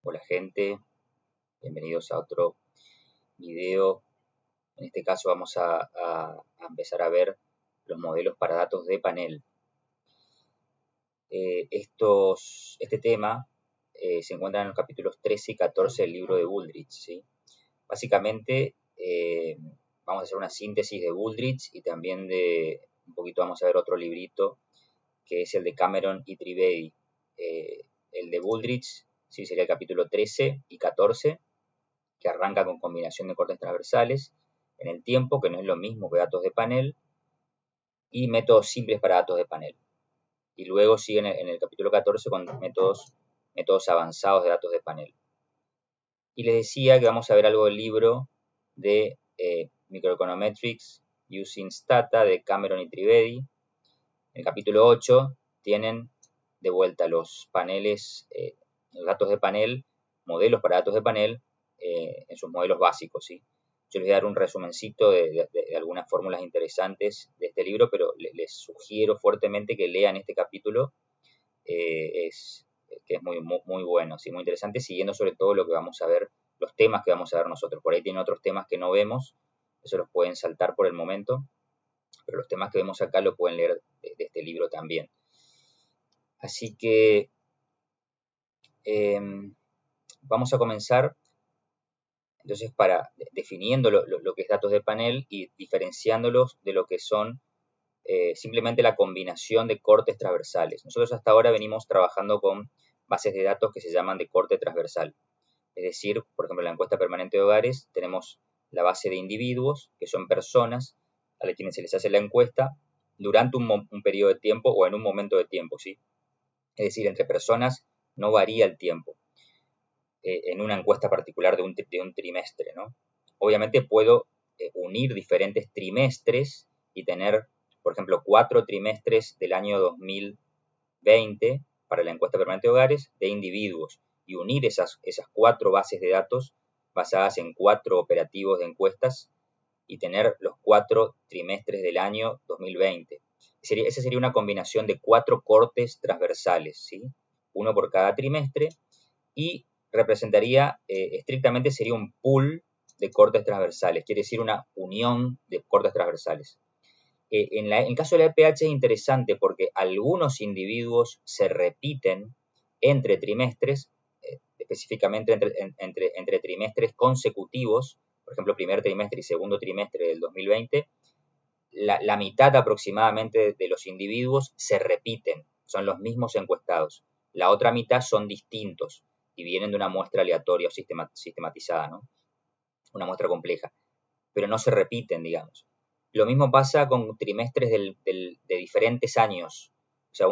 Hola gente, bienvenidos a otro video. En este caso vamos a empezar a ver los modelos para datos de panel. Este tema se encuentra en los capítulos 13 y 14 del libro de Booldrich, ¿sí? Básicamente vamos a hacer una síntesis de Booldrich y también un poquito vamos a ver otro librito que es el de Cameron y Trivedi. El de Booldrich sí sería el capítulo 13 y 14, que arranca con combinación de cortes transversales en el tiempo, que no es lo mismo que datos de panel, y métodos simples para datos de panel. Y luego sigue en el capítulo 14 con métodos avanzados de datos de panel. Y les decía que vamos a ver algo del libro de Microeconometrics Using Stata de Cameron y Trivedi. En el capítulo 8 tienen de vuelta los paneles, los datos de panel, modelos para datos de panel en sus modelos básicos, ¿sí? Yo les voy a dar un resumencito de algunas fórmulas interesantes de este libro, pero les sugiero fuertemente que lean este capítulo, que es muy bueno, ¿sí? Muy interesante, siguiendo sobre todo lo que vamos a ver, los temas que vamos a ver nosotros. Por ahí tienen otros temas que no vemos, eso los pueden saltar por el momento, pero los temas que vemos acá lo pueden leer de este libro también. Así que vamos a comenzar entonces definiendo lo que es datos de panel y diferenciándolos de lo que son simplemente la combinación de cortes transversales. Nosotros hasta ahora venimos trabajando con bases de datos que se llaman de corte transversal. Es decir, por ejemplo, en la encuesta permanente de hogares tenemos la base de individuos, que son personas a quienes se les hace la encuesta durante un periodo de tiempo o en un momento de tiempo, ¿sí? Es decir, entre personas no varía el tiempo en una encuesta particular de un trimestre, ¿no? Obviamente puedo unir diferentes trimestres y tener, por ejemplo, 4 trimestres del año 2020 para la encuesta permanente de hogares de individuos y unir esas 4 bases de datos basadas en 4 operativos de encuestas y tener los 4 trimestres del año 2020. Esa sería una combinación de 4 cortes transversales, ¿sí? Uno por cada trimestre, y representaría, estrictamente sería un pool de cortes transversales, quiere decir una unión de cortes transversales. En el caso de la EPH es interesante porque algunos individuos se repiten entre trimestres, específicamente entre trimestres consecutivos, por ejemplo, primer trimestre y segundo trimestre del 2020, la mitad aproximadamente de los individuos se repiten, son los mismos encuestados. La otra mitad son distintos y vienen de una muestra aleatoria o sistematizada, ¿no? Una muestra compleja, pero no se repiten, digamos. Lo mismo pasa con trimestres de diferentes años, o sea,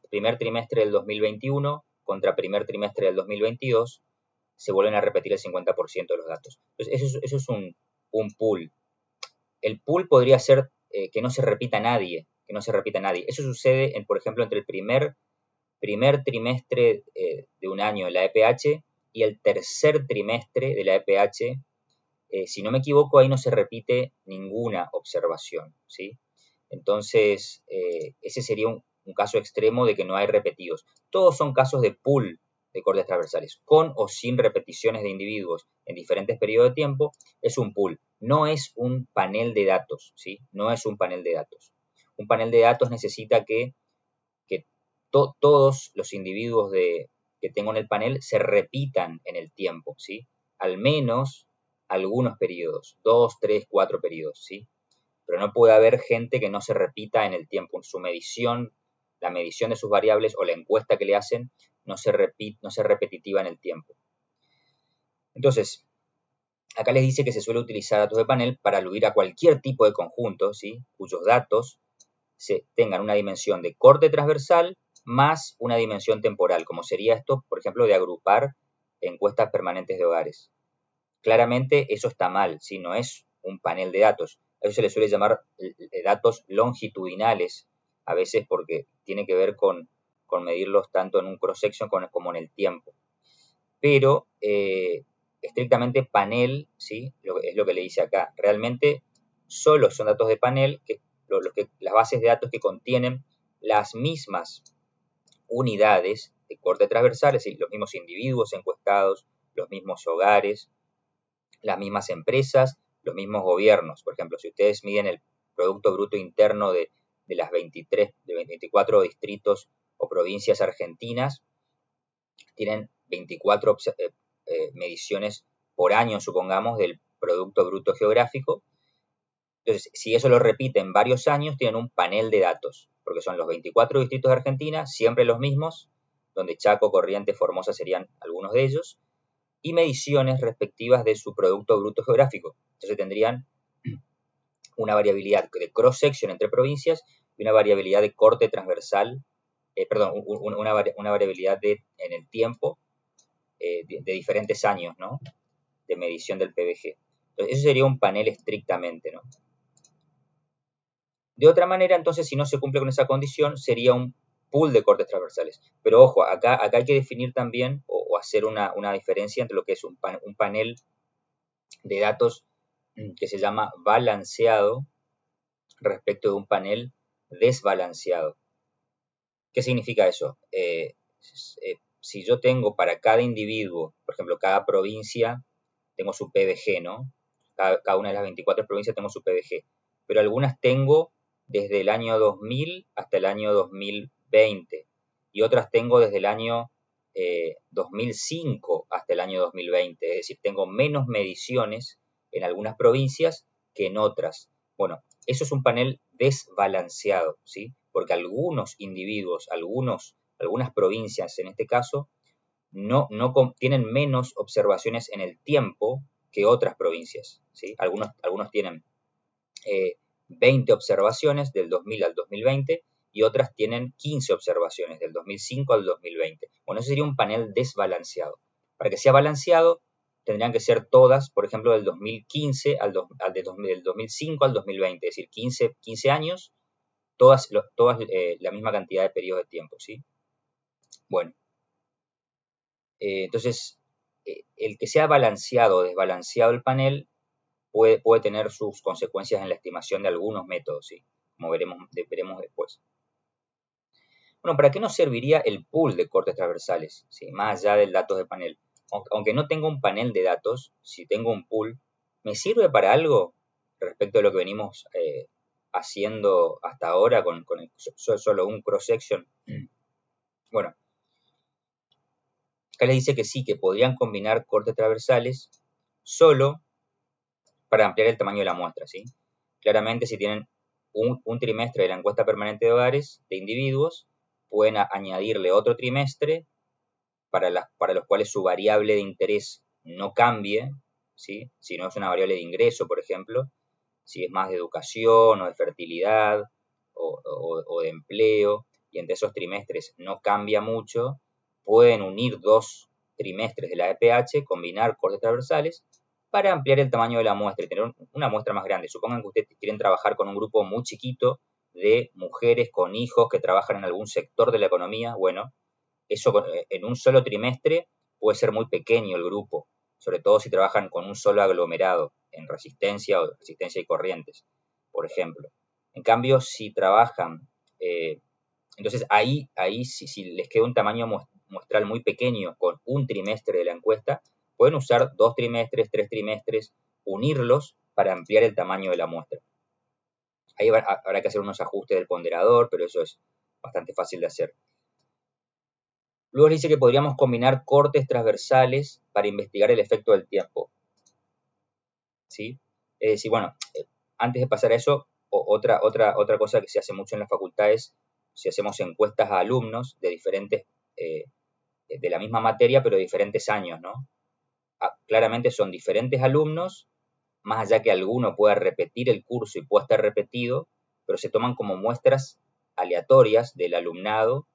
primer trimestre del 2021 contra primer trimestre del 2022, se vuelven a repetir el 50% de los datos. Entonces, eso es un pool. El pool podría ser que no se repita nadie, Eso sucede, por ejemplo, entre el primer trimestre de un año de la EPH y el tercer trimestre de la EPH. Si no me equivoco, ahí no se repite ninguna observación, ¿sí? Entonces, ese sería un caso extremo de que no hay repetidos. Todos son casos de pool de cortes transversales, con o sin repeticiones de individuos en diferentes periodos de tiempo, es un pool. No es un panel de datos, ¿sí? No es un panel de datos. Un panel de datos necesita que todos los individuos que tengo en el panel se repitan en el tiempo, ¿sí? Al menos algunos periodos, 2, 3, 4 periodos, ¿sí? Pero no puede haber gente que no se repita en el tiempo. En su medición, la medición de sus variables o la encuesta que le hacen no se repetitiva en el tiempo. Entonces, acá les dice que se suele utilizar datos de panel para aludir a cualquier tipo de conjunto, ¿sí? Cuyos datos tengan una dimensión de corte transversal más una dimensión temporal, como sería esto, por ejemplo, de agrupar encuestas permanentes de hogares. Claramente eso está mal, ¿sí? No es un panel de datos. A eso se le suele llamar datos longitudinales, a veces porque tiene que ver con medirlos tanto en un cross-section como en el tiempo. Pero estrictamente panel, ¿sí? Es lo que le dice acá. Realmente solo son datos de panel, las bases de datos que contienen las mismas unidades de corte transversal, es decir, los mismos individuos encuestados, los mismos hogares, las mismas empresas, los mismos gobiernos. Por ejemplo, si ustedes miden el Producto Bruto Interno de las 24 distritos o provincias argentinas, tienen 24 mediciones por año, supongamos, del Producto Bruto Geográfico. Entonces, si eso lo repiten varios años, tienen un panel de datos, porque son los 24 distritos de Argentina, siempre los mismos, donde Chaco, Corrientes, Formosa serían algunos de ellos, y mediciones respectivas de su Producto Bruto Geográfico. Entonces tendrían una variabilidad de cross-section entre provincias y una variabilidad de corte transversal, una variabilidad en el tiempo de diferentes años, ¿no? De medición del PBG. Entonces, eso sería un panel estrictamente, ¿no? De otra manera, entonces, si no se cumple con esa condición, sería un pool de cortes transversales. Pero ojo, acá hay que definir también o hacer una diferencia entre lo que es un panel de datos que se llama balanceado respecto de un panel desbalanceado. ¿Qué significa eso? Si yo tengo para cada individuo, por ejemplo, cada provincia, tengo su PBG, ¿no? Cada una de las 24 provincias tengo su PBG, pero algunas tengo desde el año 2000 hasta el año 2020 y otras tengo desde el año 2005 hasta el año 2020, es decir, tengo menos mediciones en algunas provincias que en otras. Bueno, eso es un panel desbalanceado, ¿sí? Porque algunos individuos, algunas provincias en este caso, no tienen menos observaciones en el tiempo que otras provincias, ¿sí? Algunos tienen 20 observaciones del 2000 al 2020 y otras tienen 15 observaciones del 2005 al 2020. Bueno, ese sería un panel desbalanceado. Para que sea balanceado, tendrían que ser todas, por ejemplo, del 2015 del 2005 al 2020, es decir, 15 años, todas la misma cantidad de periodos de tiempo, ¿sí? Bueno, entonces, el que sea balanceado o desbalanceado el panel puede tener sus consecuencias en la estimación de algunos métodos, ¿sí? Como veremos después. Bueno, ¿para qué nos serviría el pool de cortes transversales? ¿Sí? Más allá del datos de panel. Aunque no tenga un panel de datos, si tengo un pool, ¿me sirve para algo respecto a lo que venimos haciendo hasta ahora con solo un cross-section? Bueno, acá les dice que sí, que podrían combinar cortes transversales solo para ampliar el tamaño de la muestra, ¿sí? Claramente, si tienen un trimestre de la encuesta permanente de hogares de individuos, pueden añadirle otro trimestre para los cuales su variable de interés no cambie, ¿sí? Si no es una variable de ingreso, por ejemplo, si es más de educación o de fertilidad o de empleo, y entre esos trimestres no cambia mucho, pueden unir dos trimestres de la EPH, combinar cortes transversales para ampliar el tamaño de la muestra y tener una muestra más grande. Supongan que ustedes quieren trabajar con un grupo muy chiquito de mujeres con hijos que trabajan en algún sector de la economía. Bueno, eso en un solo trimestre puede ser muy pequeño el grupo, sobre todo si trabajan con un solo aglomerado en resistencia o resistencia y corrientes, por ejemplo. En cambio, si trabajan, entonces ahí si les queda un tamaño muestral muy pequeño con un trimestre de la encuesta, pueden usar 2 trimestres, 3 trimestres, unirlos para ampliar el tamaño de la muestra. Ahí habrá que hacer unos ajustes del ponderador, pero eso es bastante fácil de hacer. Luego dice que podríamos combinar cortes transversales para investigar el efecto del tiempo, ¿sí? Es decir, bueno, antes de pasar a eso, otra cosa que se hace mucho en las facultades, si hacemos encuestas a alumnos de diferentes, de la misma materia, pero de diferentes años, ¿no? Claramente son diferentes alumnos, más allá que alguno pueda repetir el curso y pueda estar repetido, pero se toman como muestras aleatorias del alumnado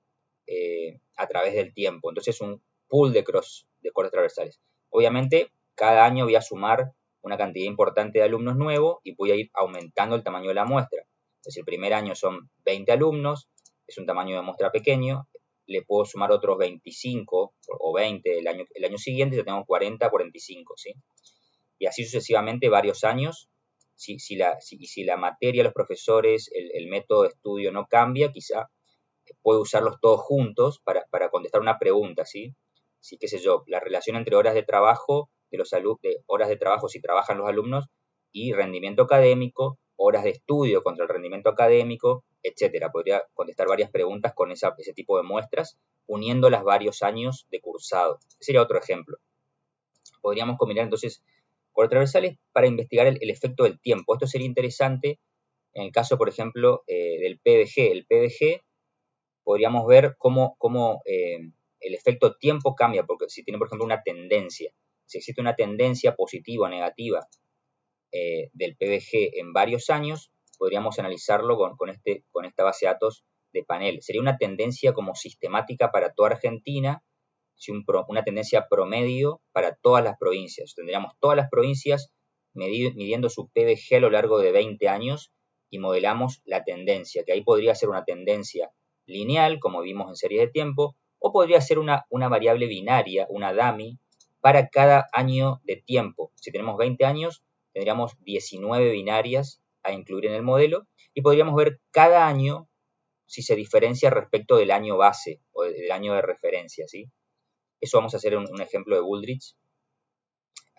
a través del tiempo. Entonces es un pool de cortes transversales. Obviamente, cada año voy a sumar una cantidad importante de alumnos nuevos y voy a ir aumentando el tamaño de la muestra. Entonces, el primer año son 20 alumnos, es un tamaño de muestra pequeño, le puedo sumar otros 25 o 20 el año siguiente, ya tengo 40, 45, ¿sí? Y así sucesivamente varios años. Si la materia, los profesores, el método de estudio no cambia, quizá puede usarlos todos juntos para contestar una pregunta, ¿sí? Sí, qué sé yo, la relación entre horas de trabajo de horas de trabajo si trabajan los alumnos y rendimiento académico, horas de estudio contra el rendimiento académico, etcétera. Podría contestar varias preguntas con ese tipo de muestras, uniéndolas varios años de cursado. Ese sería otro ejemplo. Podríamos combinar entonces cortes transversales para investigar el efecto del tiempo. Esto sería interesante en el caso, por ejemplo, del PVG. El PVG podríamos ver cómo el efecto tiempo cambia, porque si tiene, por ejemplo, una tendencia, si existe una tendencia positiva o negativa del PVG en varios años, podríamos analizarlo con esta base de datos de panel. Sería una tendencia como sistemática para toda Argentina, una tendencia promedio para todas las provincias. Tendríamos todas las provincias midiendo su PVG a lo largo de 20 años y modelamos la tendencia, que ahí podría ser una tendencia lineal, como vimos en series de tiempo, o podría ser una variable binaria, una dummy, para cada año de tiempo. Si tenemos 20 años, tendríamos 19 binarias a incluir en el modelo y podríamos ver cada año si se diferencia respecto del año base o del año de referencia, ¿sí? Eso vamos a hacer un ejemplo de Wooldridge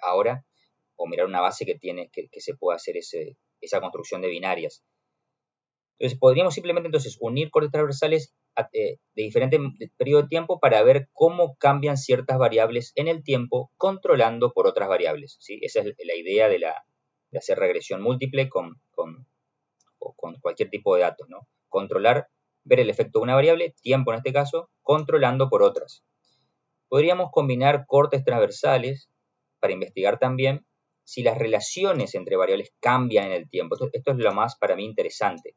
ahora, o mirar una base que se pueda hacer esa construcción de binarias. Entonces, podríamos simplemente unir cortes transversales de diferente periodo de tiempo para ver cómo cambian ciertas variables en el tiempo controlando por otras variables, ¿sí? Esa es la idea de hacer regresión múltiple con cualquier tipo de datos, ¿no? Controlar, ver el efecto de una variable, tiempo en este caso, controlando por otras. Podríamos combinar cortes transversales para investigar también si las relaciones entre variables cambian en el tiempo. Esto es lo más para mí interesante.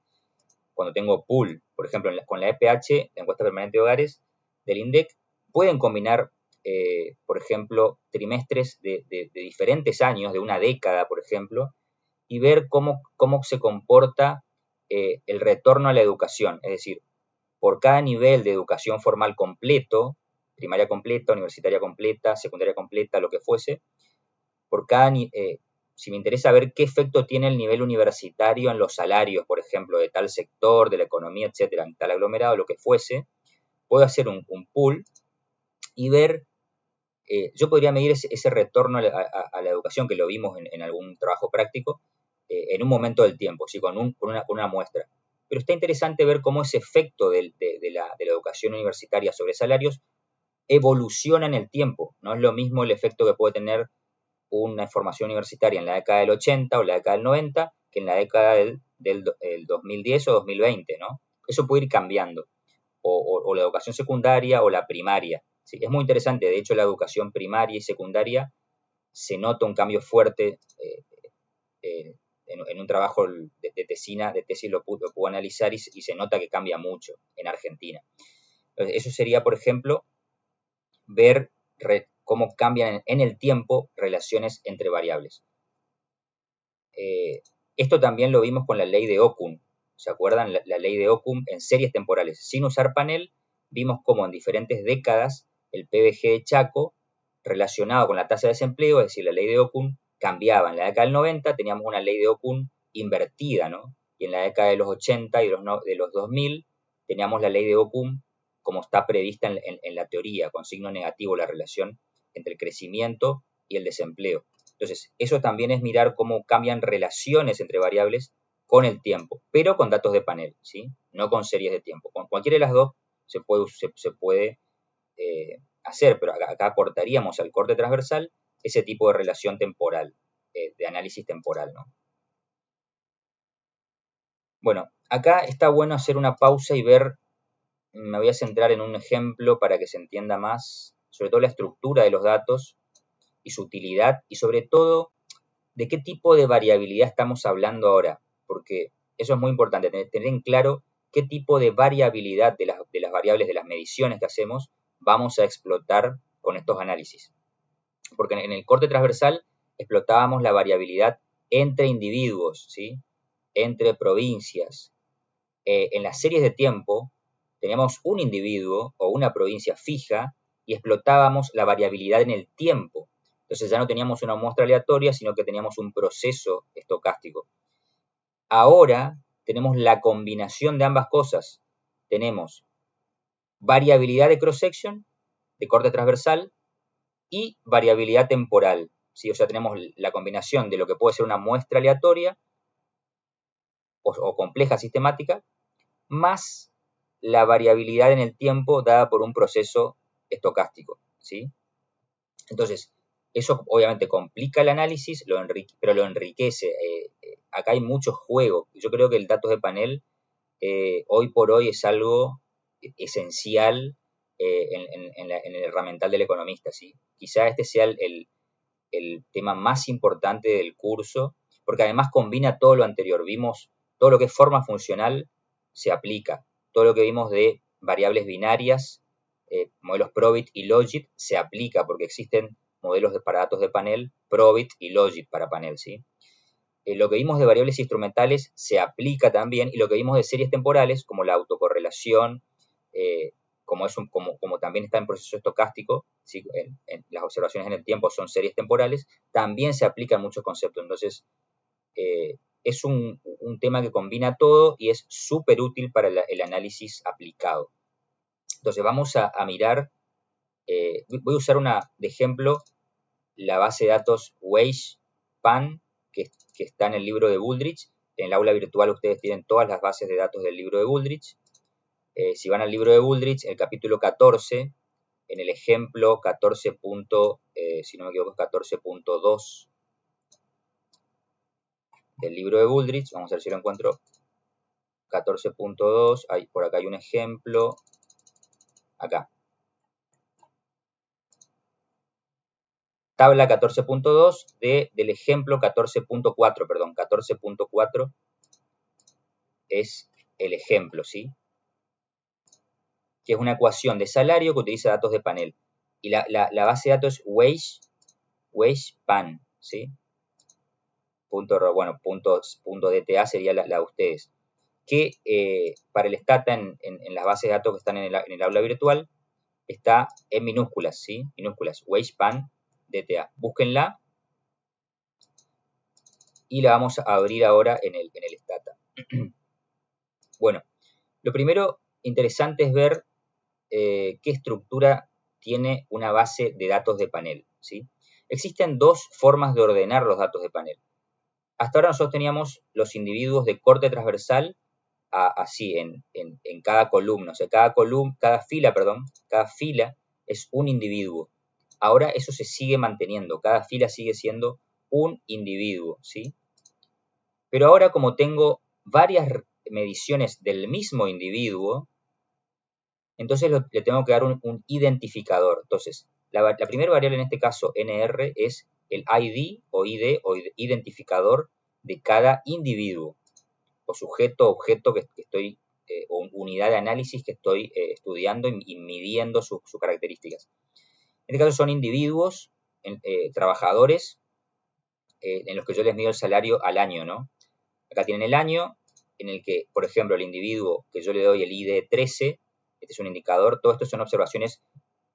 Cuando tengo pool, por ejemplo, con la EPH, la encuesta permanente de hogares del INDEC, pueden combinar, por ejemplo, trimestres de diferentes años, de una década, por ejemplo, y ver cómo se comporta el retorno a la educación. Es decir, por cada nivel de educación formal completo, primaria completa, universitaria completa, secundaria completa, lo que fuese, si me interesa ver qué efecto tiene el nivel universitario en los salarios, por ejemplo, de tal sector, de la economía, etcétera, en tal aglomerado, lo que fuese, puedo hacer un pool y ver, yo podría medir ese retorno a la educación, que lo vimos en algún trabajo práctico, en un momento del tiempo, ¿sí? con una muestra. Pero está interesante ver cómo ese efecto de la educación universitaria sobre salarios evoluciona en el tiempo. No es lo mismo el efecto que puede tener una formación universitaria en la década del 80 o la década del 90 que en la década del 2010 o 2020, ¿no? Eso puede ir cambiando. O la educación secundaria o la primaria. ¿Sí? Es muy interesante. De hecho, la educación primaria y secundaria se nota un cambio fuerte en un trabajo de tesis lo puedo analizar y se nota que cambia mucho en Argentina. Entonces, eso sería, por ejemplo, ver cómo cambian en el tiempo relaciones entre variables. Esto también lo vimos con la ley de Okun. ¿Se acuerdan? La ley de Okun en series temporales. Sin usar panel, vimos cómo en diferentes décadas el PVG de Chaco, relacionado con la tasa de desempleo, es decir, la ley de Okun, cambiaba. En la década del 90 teníamos una ley de Okun invertida, ¿no? Y en la década de los 80 y de los 2000 teníamos la ley de Okun como está prevista en la teoría, con signo negativo la relación entre el crecimiento y el desempleo. Entonces, eso también es mirar cómo cambian relaciones entre variables con el tiempo, pero con datos de panel, ¿sí? No con series de tiempo. Con cualquiera de las dos se puede hacer, pero acá aportaríamos al corte transversal ese tipo de relación temporal, de análisis temporal, ¿no? Bueno, acá está bueno hacer una pausa y ver, me voy a centrar en un ejemplo para que se entienda más, sobre todo la estructura de los datos y su utilidad, y sobre todo de qué tipo de variabilidad estamos hablando ahora, porque eso es muy importante, tener en claro qué tipo de variabilidad de las variables de las mediciones que hacemos vamos a explotar con estos análisis. Porque en el corte transversal explotábamos la variabilidad entre individuos, ¿sí? Entre provincias. En las series de tiempo teníamos un individuo o una provincia fija y explotábamos la variabilidad en el tiempo. Entonces ya no teníamos una muestra aleatoria, sino que teníamos un proceso estocástico. Ahora tenemos la combinación de ambas cosas. Tenemos variabilidad de cross-section, de corte transversal, y variabilidad temporal, ¿sí? O sea, tenemos la combinación de lo que puede ser una muestra aleatoria o compleja sistemática, más la variabilidad en el tiempo dada por un proceso estocástico, ¿sí? Entonces, eso obviamente complica el análisis, pero lo enriquece. Acá hay mucho juego. Yo creo que el datos de panel hoy por hoy es algo esencial en el herramental del economista, ¿sí? Quizá este sea el tema más importante del curso, porque además combina todo lo anterior. Vimos todo lo que es forma funcional, se aplica. Todo lo que vimos de variables binarias, modelos Probit y Logit, se aplica porque existen modelos para datos de panel, Probit y Logit para panel, ¿sí? Lo que vimos de variables instrumentales se aplica también, y lo que vimos de series temporales, como la autocorrelación, como también está en proceso estocástico, ¿sí? Las observaciones en el tiempo son series temporales, también se aplican muchos conceptos. Entonces, es un tema que combina todo y es súper útil para el análisis aplicado. Entonces, vamos a mirar, voy a usar de ejemplo la base de datos Weiss-Pan, que está en el libro de Booldrich. En el aula virtual ustedes tienen todas las bases de datos del libro de Booldrich. Si van al libro de Booldrich, el capítulo 14, en el ejemplo 14. Si no me equivoco, es 14.2 del libro de Booldrich. Vamos a ver si lo encuentro. 14.2, por acá hay un ejemplo. Acá. Tabla 14.2 del ejemplo 14.4, perdón, 14.4 es el ejemplo, ¿sí? Que es una ecuación de salario que utiliza datos de panel. Y la base de datos es Weiss-Pan, ¿sí? Punto DTA sería la de ustedes. Que para el Stata en las bases de datos que están en el aula virtual está en minúsculas, ¿sí? Minúsculas, Weiss-Pan DTA. Búsquenla y la vamos a abrir ahora en el Stata. Bueno, lo primero interesante es ver qué estructura tiene una base de datos de panel, ¿sí? Existen dos formas de ordenar los datos de panel. Hasta ahora nosotros teníamos los individuos de corte transversal así en cada columna, o sea, cada fila es un individuo. Ahora eso se sigue manteniendo, cada fila sigue siendo un individuo, ¿sí? Pero ahora, como tengo varias mediciones del mismo individuo, entonces le tengo que dar un identificador. Entonces, la primera variable en este caso, NR, es el ID o identificador de cada individuo, o sujeto, objeto que estoy, o unidad de análisis que estoy estudiando y midiendo sus características. En este caso son individuos, trabajadores, en los que yo les mido el salario al año, ¿no? Acá tienen el año, en el que, por ejemplo, el individuo que yo le doy el ID 13, este es un indicador, todo esto son observaciones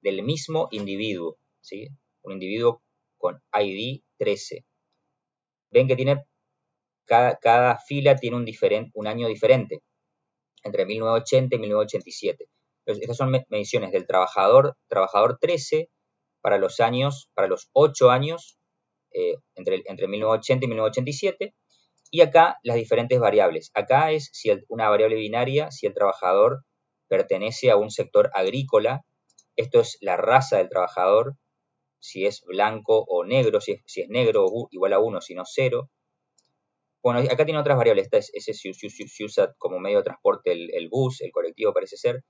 del mismo individuo, ¿sí? Un individuo con ID 13. Ven que tiene, cada fila tiene un año diferente, entre 1980 y 1987. Entonces, estas son mediciones del trabajador 13 para los 8 años, entre 1980 y 1987, y acá las diferentes variables. Acá es una variable binaria, si el trabajador pertenece a un sector agrícola. Esto es la raza del trabajador, si es blanco o negro, si es negro igual a 1, si no 0. Bueno, acá tiene otras variables. Ese se usa como medio de transporte el bus, el colectivo parece ser.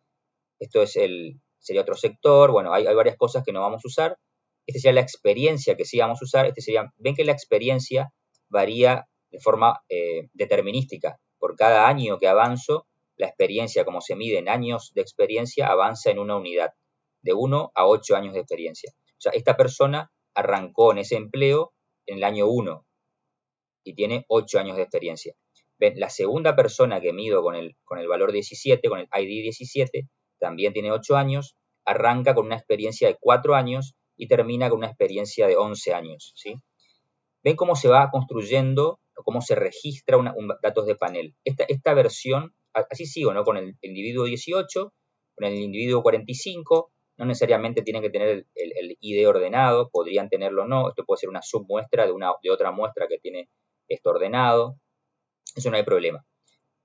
Esto sería otro sector. Bueno, hay varias cosas que no vamos a usar. Esta sería la experiencia que sí vamos a usar. Ven que la experiencia varía de forma determinística. Por cada año que avanzo, la experiencia, como se mide en años de experiencia, avanza en una unidad, de 1 a 8 años de experiencia. O sea, esta persona arrancó en ese empleo en el año 1 y tiene 8 años de experiencia. Ven, la segunda persona que mido con el valor 17, con el ID 17, también tiene 8 años, arranca con una experiencia de 4 años y termina con una experiencia de 11 años, ¿sí? Ven cómo se va construyendo o cómo se registra datos de panel. Esta versión, así sigo, ¿no? Con el individuo 18, Con el individuo 45 no necesariamente tienen que tener el ID ordenado, podrían tenerlo o no. Esto puede ser una submuestra de otra muestra que tiene esto ordenado. Eso no hay problema.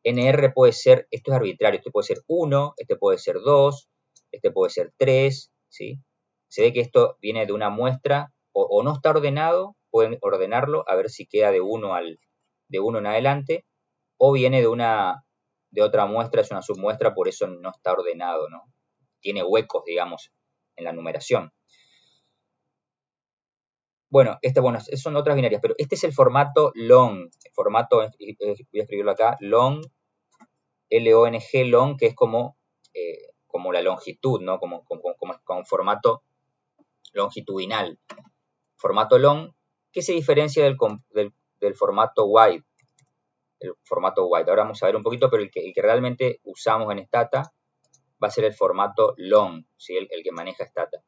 NR puede ser, esto es arbitrario, este puede ser 1, este puede ser 2, este puede ser 3, ¿sí? Se ve que esto viene de una muestra, o no está ordenado, pueden ordenarlo, a ver si queda de 1 en adelante, o viene de otra muestra, es una submuestra, por eso no está ordenado, ¿no? Tiene huecos, digamos, en la numeración. Bueno, son otras binarias, pero este es el formato long, el formato, voy a escribirlo acá, long, L-O-N-G, long, que es como la longitud, ¿no? Como formato longitudinal. Formato long, que se diferencia del formato wide. El formato wide. Ahora vamos a ver un poquito, pero el que realmente usamos en Stata va a ser el formato long, ¿sí? el que maneja Stata.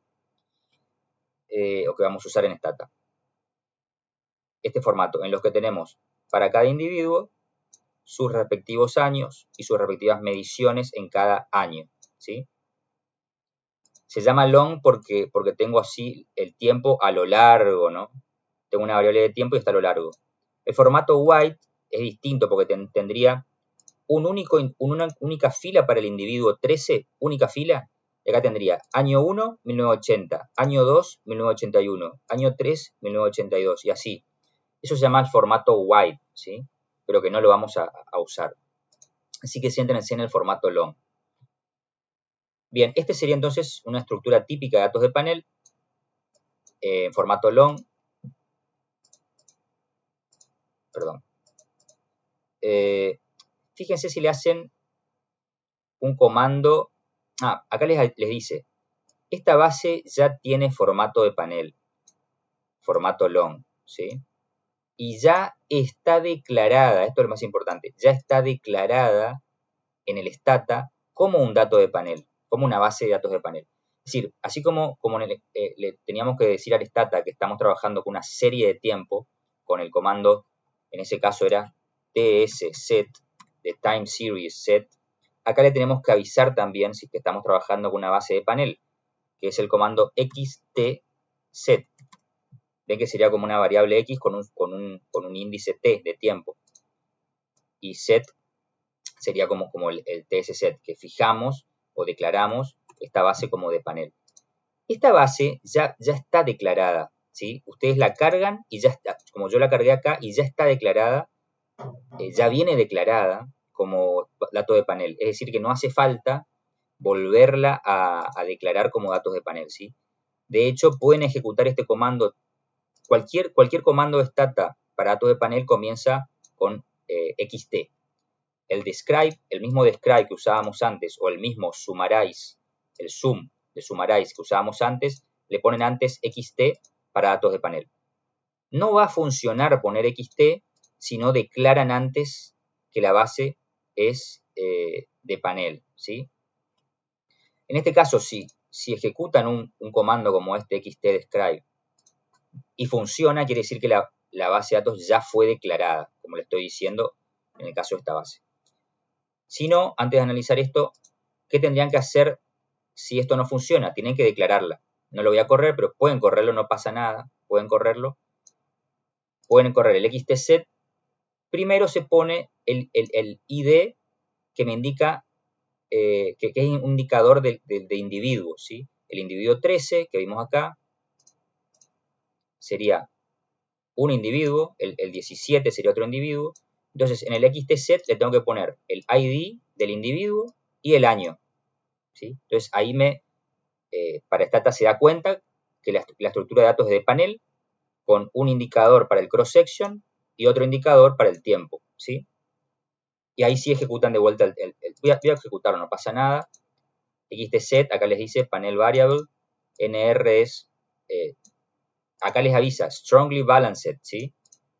O que vamos a usar en Stata. Este formato, en los que tenemos para cada individuo sus respectivos años y sus respectivas mediciones en cada año, ¿sí? Se llama long porque tengo así el tiempo a lo largo, ¿no? Tengo una variable de tiempo y está a lo largo. El formato wide es distinto porque tendría una única fila para el individuo 13, única fila, y acá tendría año 1, 1980, año 2, 1981, año 3, 1982, y así. Eso se llama el formato wide, ¿sí? Pero que no lo vamos a usar. Así que siéntense en el formato long. Bien, este sería entonces una estructura típica de datos de panel, en formato long. Perdón. Fíjense si le hacen un comando. Acá les dice, esta base ya tiene formato de panel, formato long, ¿sí? Y ya está declarada, esto es lo más importante, ya está declarada en el Stata como un dato de panel, como una base de datos de panel. Es decir, así como le teníamos que decir al Stata que estamos trabajando con una serie de tiempo, con el comando, en ese caso era tsset, de time series set, acá le tenemos que avisar también si que estamos trabajando con una base de panel, que es el comando xtset. Ven que sería como una variable x con un índice t de tiempo. Y set sería como el tsset, que fijamos o declaramos esta base como de panel. Esta base ya está declarada, ¿sí? Ustedes la cargan y ya está, como yo la cargué acá, y ya está declarada, ya viene declarada como dato de panel. Es decir, que no hace falta volverla a declarar como datos de panel, ¿sí? De hecho, pueden ejecutar este comando. Cualquier comando de Stata para datos de panel comienza con xt. El describe, el mismo describe que usábamos antes, o el mismo summarize, el sum de summarize que usábamos antes, le ponen antes xt para datos de panel. No va a funcionar poner xt si no declaran antes que la base es de panel, ¿sí? En este caso, si ejecutan un comando como este xtDescribe y funciona, quiere decir que la base de datos ya fue declarada, como le estoy diciendo en el caso de esta base. Si no, antes de analizar esto, ¿qué tendrían que hacer si esto no funciona? Tienen que declararla. No lo voy a correr, pero pueden correrlo, no pasa nada. Pueden correrlo. Pueden correr el xtset. Primero se pone el ID que me indica que es un indicador de individuo, ¿sí? El individuo 13 que vimos acá sería un individuo, el 17 sería otro individuo. Entonces, en el xtset le tengo que poner el ID del individuo y el año, ¿sí? Entonces, ahí para Stata se da cuenta que la estructura de datos es de panel con un indicador para el cross-section y otro indicador para el tiempo, ¿sí? Y ahí sí ejecutan de vuelta voy a ejecutarlo, no pasa nada. xtset, acá les dice panel variable, nr es, acá les avisa, strongly balanced, ¿sí?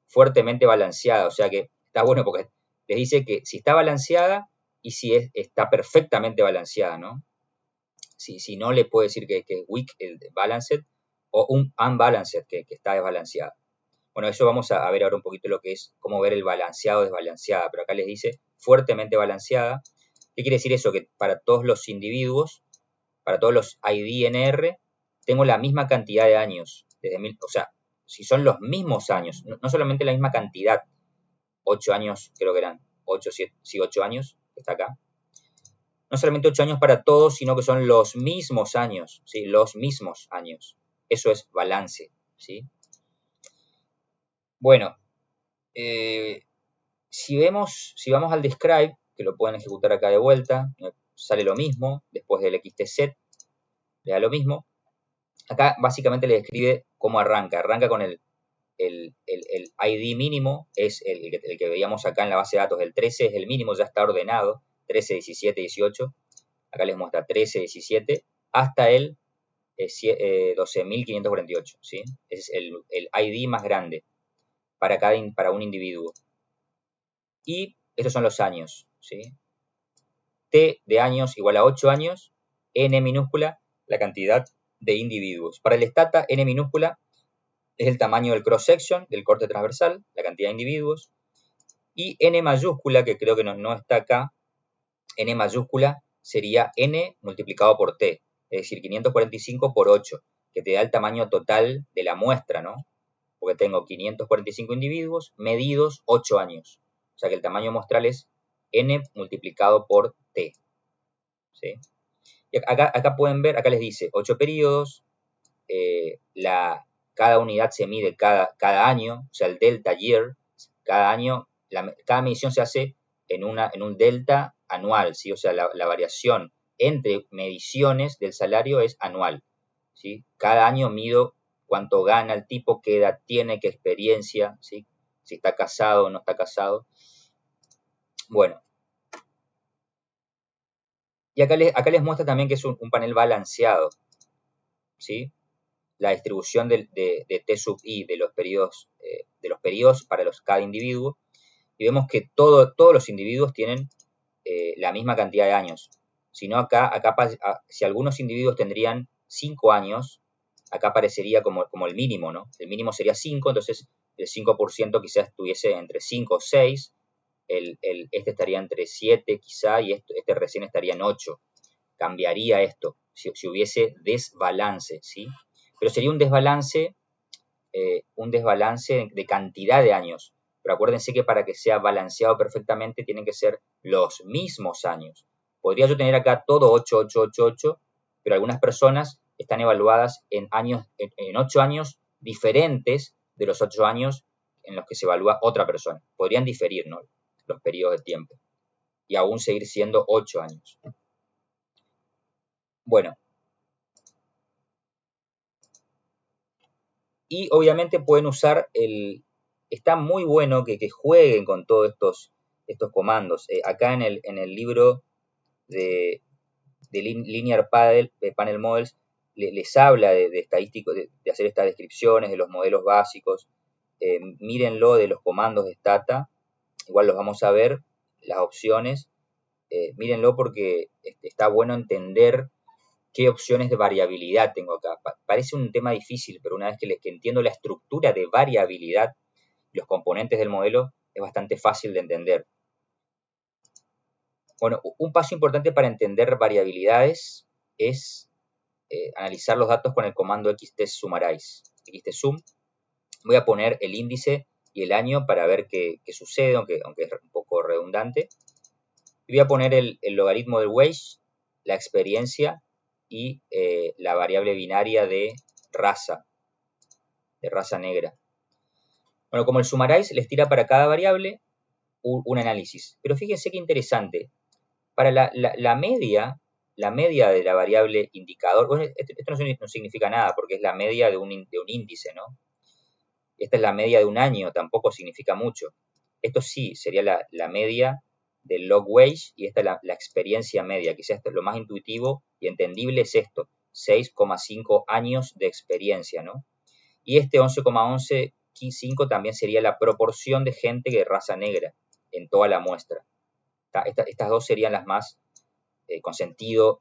Fuertemente balanceada, o sea que está bueno porque les dice que si está balanceada y si está perfectamente balanceada, ¿no? Si no, le puede decir que es weak, el balanced, o un unbalanced, que está desbalanceada. Bueno, eso vamos a ver ahora un poquito lo que es, cómo ver el balanceado o desbalanceada, pero acá les dice fuertemente balanceada. ¿Qué quiere decir eso? Que para todos los individuos, para todos los ID-NR, tengo la misma cantidad de años. O sea, si son los mismos años, no solamente la misma cantidad, 8 años creo que eran, 8, 7, sí, 8 años, está acá. No solamente 8 años para todos, sino que son los mismos años, ¿sí? Los mismos años. Eso es balance, ¿sí? Bueno, si vamos al describe, que lo pueden ejecutar acá de vuelta, sale lo mismo, después del xtset, le da lo mismo. Acá básicamente le describe cómo arranca. Arranca con el ID mínimo, es el que veíamos acá en la base de datos. El 13 es el mínimo, ya está ordenado. 13, 17, 18. Acá les muestra 13, 17, hasta el 12.548, ¿sí? Ese es el ID más grande para un individuo. Y estos son los años, ¿sí? T de años igual a 8 años, N minúscula, la cantidad de individuos. Para el stata, N minúscula es el tamaño del cross-section, del corte transversal, la cantidad de individuos. Y N mayúscula, que creo que no está acá, N mayúscula sería N multiplicado por T, es decir, 545 por 8, que te da el tamaño total de la muestra, ¿no? Porque tengo 545 individuos medidos 8 años. O sea que el tamaño muestral es N multiplicado por T, ¿sí? Y acá pueden ver, acá les dice 8 periodos, cada unidad se mide cada año, o sea, el delta year, cada año, cada medición se hace en un delta anual, ¿sí? O sea, la variación entre mediciones del salario es anual, ¿sí? Cada año mido cuánto gana el tipo, qué edad tiene, qué experiencia, ¿sí? Si está casado o no está casado. Bueno. Y acá les muestra también que es un panel balanceado, ¿sí? La distribución de T sub I de los periodos para cada individuo, y vemos que todos los individuos tienen la misma cantidad de años. Si no, si algunos individuos tendrían 5 años, acá aparecería como el mínimo, ¿no? El mínimo sería 5, entonces el 5% quizás estuviese entre 5 o 6, este estaría entre 7 quizá, y este recién estaría en 8. Cambiaría esto si hubiese desbalance, ¿sí? Pero sería un desbalance de cantidad de años. Pero acuérdense que para que sea balanceado perfectamente tienen que ser los mismos años. Podría yo tener acá todo 8, 8, 8, 8, pero algunas personas están evaluadas en 8 años diferentes de los 8 años en los que se evalúa otra persona. Podrían diferir, ¿no?, los periodos de tiempo y aún seguir siendo 8 años. Bueno, y obviamente pueden usar está muy bueno que jueguen con todos estos comandos. Acá en el libro de Linear Panel Models les habla de estadístico, de hacer estas descripciones de los modelos básicos. Mírenlo de los comandos de Stata, igual los vamos a ver, las opciones. Mírenlo porque está bueno entender qué opciones de variabilidad tengo acá. Parece un tema difícil, pero una vez que entiendo la estructura de variabilidad, los componentes del modelo, es bastante fácil de entender. Bueno, un paso importante para entender variabilidades es analizar los datos con el comando xtsummarize. xtsum, voy a poner el índice y el año para ver qué sucede, aunque es un poco redundante. Y voy a poner el logaritmo del wage, la experiencia y la variable binaria de raza negra. Bueno, como el summarize les tira para cada variable un análisis. Pero fíjense qué interesante. Para la media de la variable indicador, bueno, esto no significa nada porque es la media de un índice, ¿no? Esta es la media de un año, tampoco significa mucho. Esto sí, sería la media del log wage y esta es la experiencia media. Quizás esto es lo más intuitivo y entendible es esto, 6,5 años de experiencia, ¿no? Y este 11,11,5 también sería la proporción de gente de raza negra en toda la muestra. Estas dos serían las más con sentido,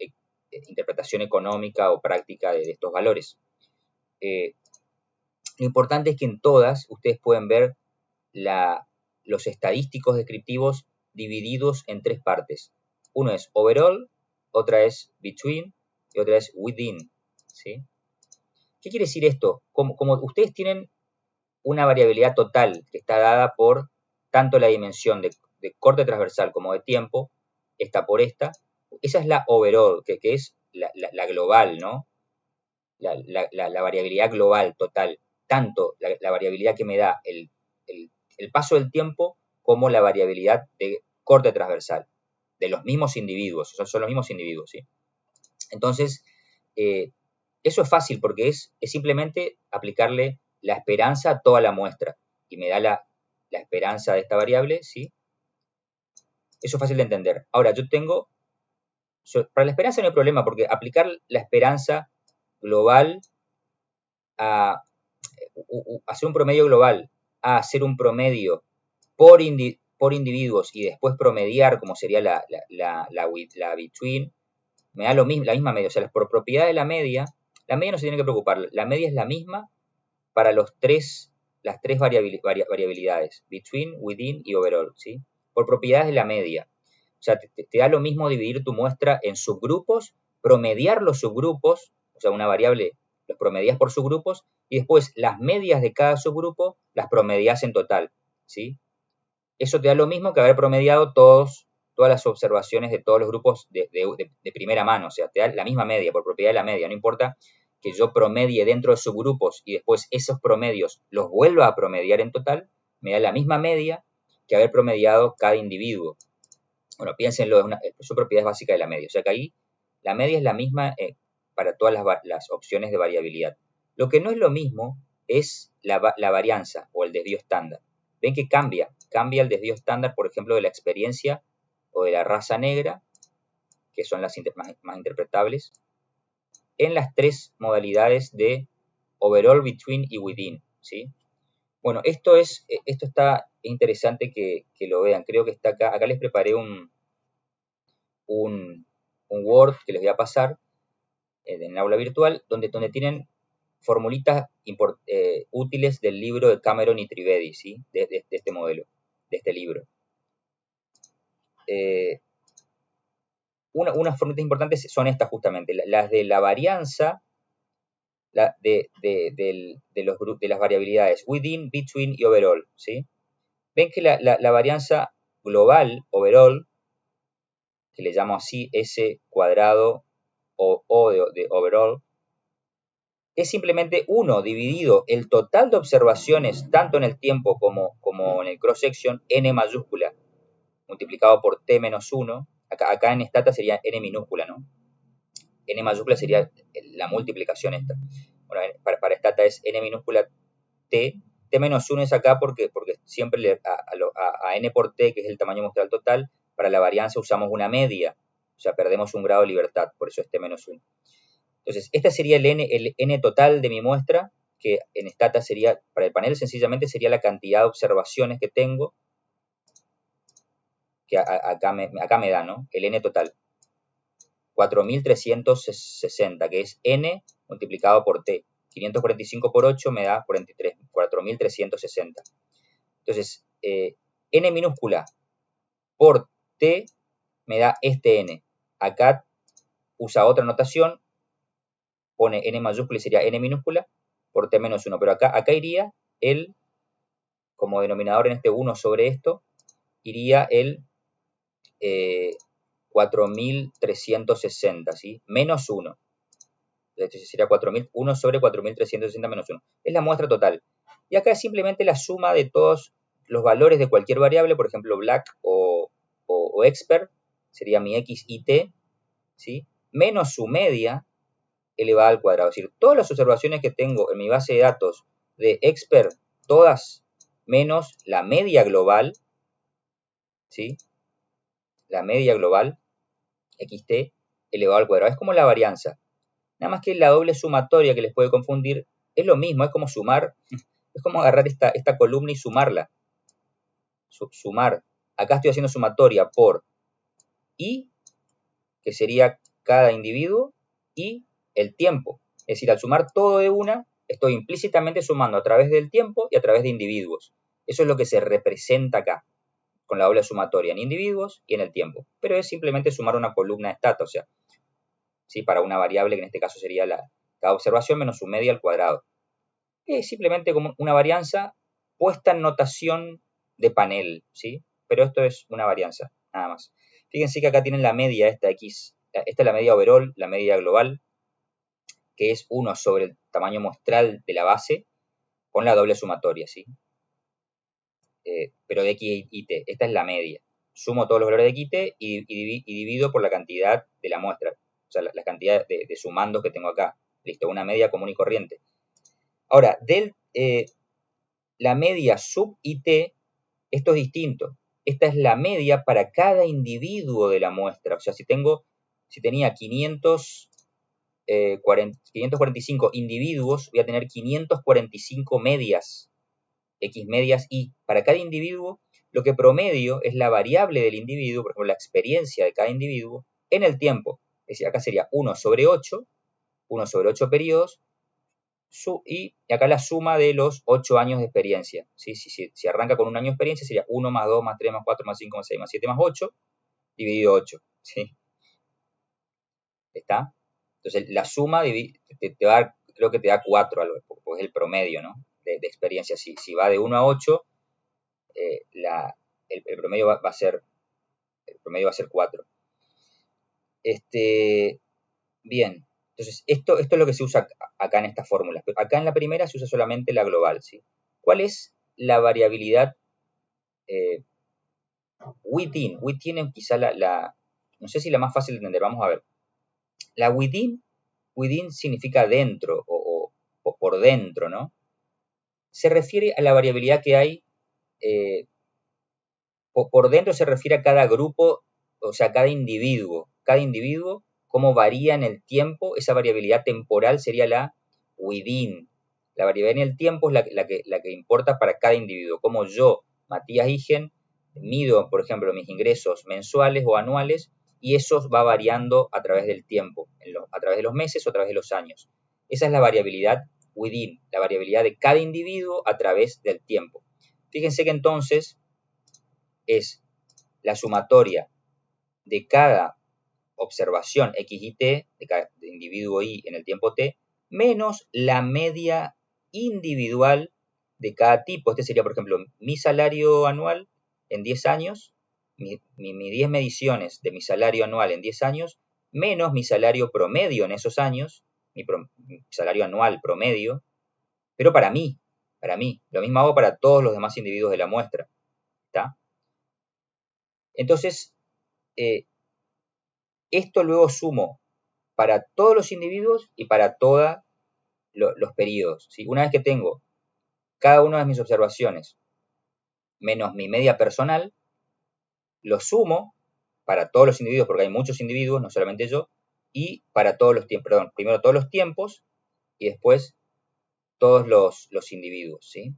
interpretación económica o práctica de estos valores. Lo importante es que en todas ustedes pueden ver los estadísticos descriptivos divididos en 3 partes. Uno es overall, otra es between y otra es within, ¿sí? ¿Qué quiere decir esto? Como ustedes tienen una variabilidad total que está dada por tanto la dimensión de corte transversal como de tiempo, esta por esta, esa es la overall, que es la global, ¿no? La variabilidad global total, tanto la variabilidad que me da el paso del tiempo como la variabilidad de corte transversal, de los mismos individuos, son los mismos individuos, ¿sí? Entonces, eso es fácil porque es simplemente aplicarle la esperanza a toda la muestra y me da la esperanza de esta variable, ¿sí? Eso es fácil de entender. Ahora, yo tengo, para la esperanza no hay problema porque aplicar la esperanza global a hacer un promedio global, a hacer un promedio por individuos y después promediar, como sería la between, me da lo mismo, la misma media. O sea, por propiedad de la media no se tiene que preocupar. La media es la misma para las tres variabilidades, between, within y overall, ¿sí? Por propiedades de la media. O sea, te da lo mismo dividir tu muestra en subgrupos, promediar los subgrupos, o sea, una variable los promedias por subgrupos, y después las medias de cada subgrupo las promedias en total, ¿sí? Eso te da lo mismo que haber promediado todas las observaciones de todos los grupos de primera mano, o sea, te da la misma media, por propiedad de la media, no importa que yo promedie dentro de subgrupos y después esos promedios los vuelva a promediar en total, me da la misma media que haber promediado cada individuo. Bueno, piénsenlo, son propiedades básicas de la media, o sea que ahí la media es la misma para todas las opciones de variabilidad. Lo que no es lo mismo es la varianza o el desvío estándar. Ven que cambia el desvío estándar, por ejemplo, de la experiencia o de la raza negra, que son las más interpretables, en las tres modalidades de overall, between y within, ¿sí? Bueno, esto está interesante que lo vean. Creo que está acá. Acá les preparé un Word que les voy a pasar en el aula virtual, donde tienen formulitas útiles del libro de Cameron y Trivedi, ¿sí? De este modelo, de este libro. Unas formulitas importantes son estas justamente, las de la varianza, de las variabilidades within, between y overall, ¿sí? Ven que la varianza global, overall, que le llamo así, S cuadrado o de overall, es simplemente 1 dividido el total de observaciones, tanto en el tiempo como en el cross-section, n mayúscula, multiplicado por t menos 1. Acá en stata sería n minúscula, ¿no? N mayúscula sería la multiplicación esta. Bueno, para stata es n minúscula t menos 1 es acá porque siempre a n por t, que es el tamaño muestral total, para la varianza usamos una media, o sea, perdemos un grado de libertad, por eso es t menos 1. Entonces, este sería el n total de mi muestra, que en stata sería, para el panel sencillamente sería la cantidad de observaciones que tengo, que acá me da, ¿no? El n total. 4.360, que es n multiplicado por t. 545 por 8 me da 4.360. Entonces, n minúscula por t me da este n. Acá usa otra notación, pone n mayúscula y sería n minúscula por t menos 1. Pero acá iría como denominador en este 1 sobre esto, iría el 4.360, ¿sí? Menos 1. Entonces sería 1 sobre 4.360 menos 1. Es la muestra total. Y acá es simplemente la suma de todos los valores de cualquier variable, por ejemplo, black o expert, sería mi x y t, ¿sí? Menos su media elevada al cuadrado. Es decir, todas las observaciones que tengo en mi base de datos de expert, todas menos la media global, ¿sí? La media global, xt, elevado al cuadrado. Es como la varianza. Nada más que la doble sumatoria que les puede confundir es lo mismo, es como sumar, es como agarrar esta columna y sumarla. Sumar. Acá estoy haciendo sumatoria por i, que sería cada individuo, y el tiempo. Es decir, al sumar todo de una, estoy implícitamente sumando a través del tiempo y a través de individuos. Eso es lo que se representa acá, con la doble sumatoria en individuos y en el tiempo. Pero es simplemente sumar una columna de stata, o sea, ¿sí? Para una variable que en este caso sería cada observación menos su media al cuadrado. Es simplemente como una varianza puesta en notación de panel, ¿sí? Pero esto es una varianza, nada más. Fíjense que acá tienen la media, esta es la media overall, la media global, que es 1 sobre el tamaño muestral de la base, con la doble sumatoria, ¿sí? Pero de X y T. Esta es la media. Sumo todos los valores de X y T y divido por la cantidad de la muestra. O sea, la cantidad de sumandos que tengo acá. Listo, una media común y corriente. Ahora, la media sub IT, esto es distinto. Esta es la media para cada individuo de la muestra. O sea, si tenía 545 individuos, voy a tener 545 medias, X medias Y. Para cada individuo, lo que promedio es la variable del individuo, por ejemplo, la experiencia de cada individuo, en el tiempo. Es decir, acá sería 1 sobre 8 periodos, y acá la suma de los 8 años de experiencia. ¿Sí? Si arranca con un año de experiencia, sería 1 más 2 más 3 más 4 más 5 más 6 más 7 más 8, dividido 8. ¿Sí? ¿Está? Entonces, la suma te va a dar, creo que te da 4, porque es el promedio, ¿no? de experiencia. Si va de 1 a 8, el promedio va a ser 4. Bien, entonces esto es lo que se usa acá en estas fórmulas. Pero acá en la primera se usa solamente la global, ¿sí? ¿Cuál es la variabilidad within? Within es quizá no sé si la más fácil de entender, vamos a ver. La within significa dentro o por dentro, ¿no? Se refiere a la variabilidad que hay, por dentro se refiere a cada grupo, o sea, cada individuo. Cada individuo, cómo varía en el tiempo, esa variabilidad temporal sería la within. La variabilidad en el tiempo es la que importa para cada individuo. Como yo, Matías Igen, mido, por ejemplo, mis ingresos mensuales o anuales y eso va variando a través del tiempo, a través de los meses o a través de los años. Esa es la variabilidad within, la variabilidad de cada individuo a través del tiempo. Fíjense que entonces es la sumatoria de cada observación X y T, de cada individuo Y en el tiempo T, menos la media individual de cada tipo. Este sería, por ejemplo, mi salario anual en 10 años, mis 10 mediciones de mi salario anual en 10 años, menos mi salario promedio en esos años, mi salario anual promedio, pero para mí. Lo mismo hago para todos los demás individuos de la muestra. ¿Está? Entonces, esto luego sumo para todos los individuos y para todos los periodos. ¿Sí? Una vez que tengo cada una de mis observaciones menos mi media personal, lo sumo para todos los individuos, porque hay muchos individuos, no solamente yo, y para todos los tiempos, perdón, primero todos los tiempos y después todos los individuos. ¿Sí?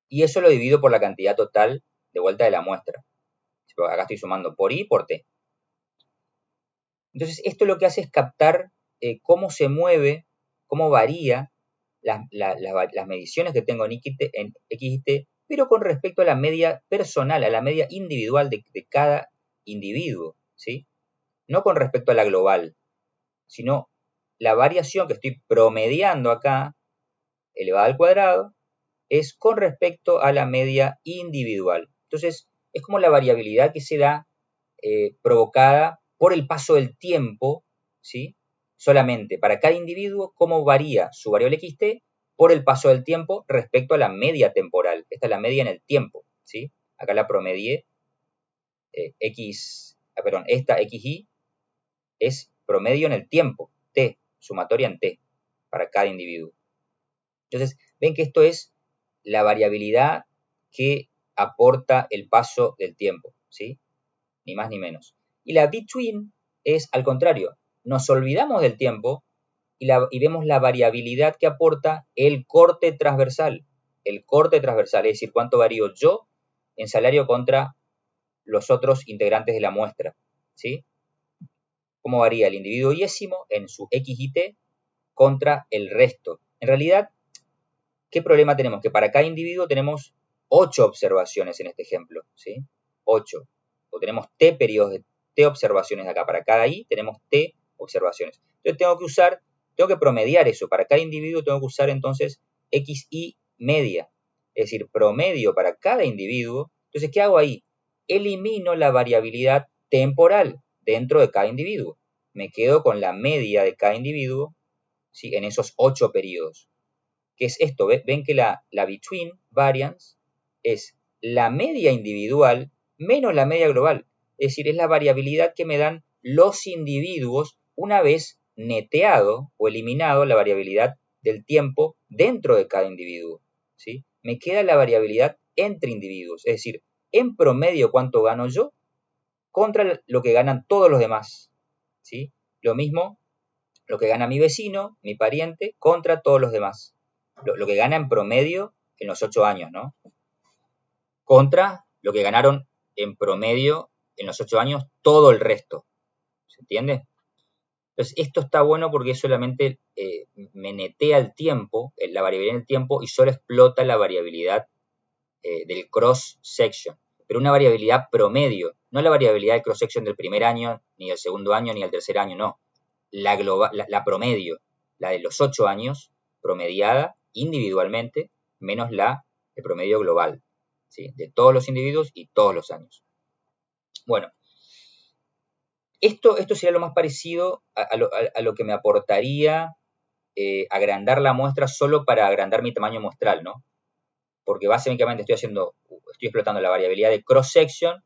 Y eso lo divido por la cantidad total de vuelta de la muestra. Acá estoy sumando por I y por T. Entonces, esto lo que hace es captar cómo se mueve, cómo varía las mediciones que tengo en X y T, pero con respecto a la media personal, a la media individual de cada individuo, ¿sí? No con respecto a la global, sino la variación que estoy promediando acá, elevada al cuadrado, es con respecto a la media individual. Entonces, es como la variabilidad que se da provocada por el paso del tiempo, ¿sí? Solamente para cada individuo, cómo varía su variable XT por el paso del tiempo respecto a la media temporal. Esta es la media en el tiempo, ¿sí? Acá la promedié, esta XY es promedio en el tiempo, T, sumatoria en T, para cada individuo. Entonces, ven que esto es la variabilidad que aporta el paso del tiempo, ¿sí? Ni más ni menos. Y la between es al contrario, nos olvidamos del tiempo y vemos la variabilidad que aporta el corte transversal. El corte transversal, es decir, cuánto varío yo en salario contra los otros integrantes de la muestra, ¿sí? Cómo varía el individuo yésimo en su X y T contra el resto. En realidad, ¿qué problema tenemos? Que para cada individuo tenemos 8 observaciones en este ejemplo, ¿sí? 8. O tenemos T periodos de T observaciones acá. Para cada I tenemos T observaciones. Entonces tengo que promediar eso. Para cada individuo tengo que usar entonces XI media. Es decir, promedio para cada individuo. Entonces, ¿qué hago ahí? Elimino la variabilidad temporal dentro de cada individuo. Me quedo con la media de cada individuo, ¿sí? En esos 8 periodos. ¿Qué es esto? Ven que la between variance es la media individual menos la media global. Es decir, es la variabilidad que me dan los individuos una vez neteado o eliminado la variabilidad del tiempo dentro de cada individuo, ¿sí? Me queda la variabilidad entre individuos. Es decir, en promedio cuánto gano yo contra lo que ganan todos los demás, ¿sí? Lo mismo, lo que gana mi vecino, mi pariente, contra todos los demás. Lo que gana en promedio en los 8 años, ¿no? Contra lo que ganaron en promedio en los 8 años todo el resto. ¿Se entiende? Entonces, esto está bueno porque solamente me netea el tiempo, la variabilidad en el tiempo, y solo explota la variabilidad del cross-section. Pero una variabilidad promedio, no la variabilidad de cross-section del primer año, ni del segundo año, ni del tercer año, no. La promedio, la de los 8 años, promediada individualmente, menos el promedio global, ¿sí? De todos los individuos y todos los años. Bueno, esto sería lo más parecido a lo que me aportaría agrandar la muestra solo para agrandar mi tamaño muestral, ¿no? Porque básicamente estoy explotando la variabilidad de cross-section,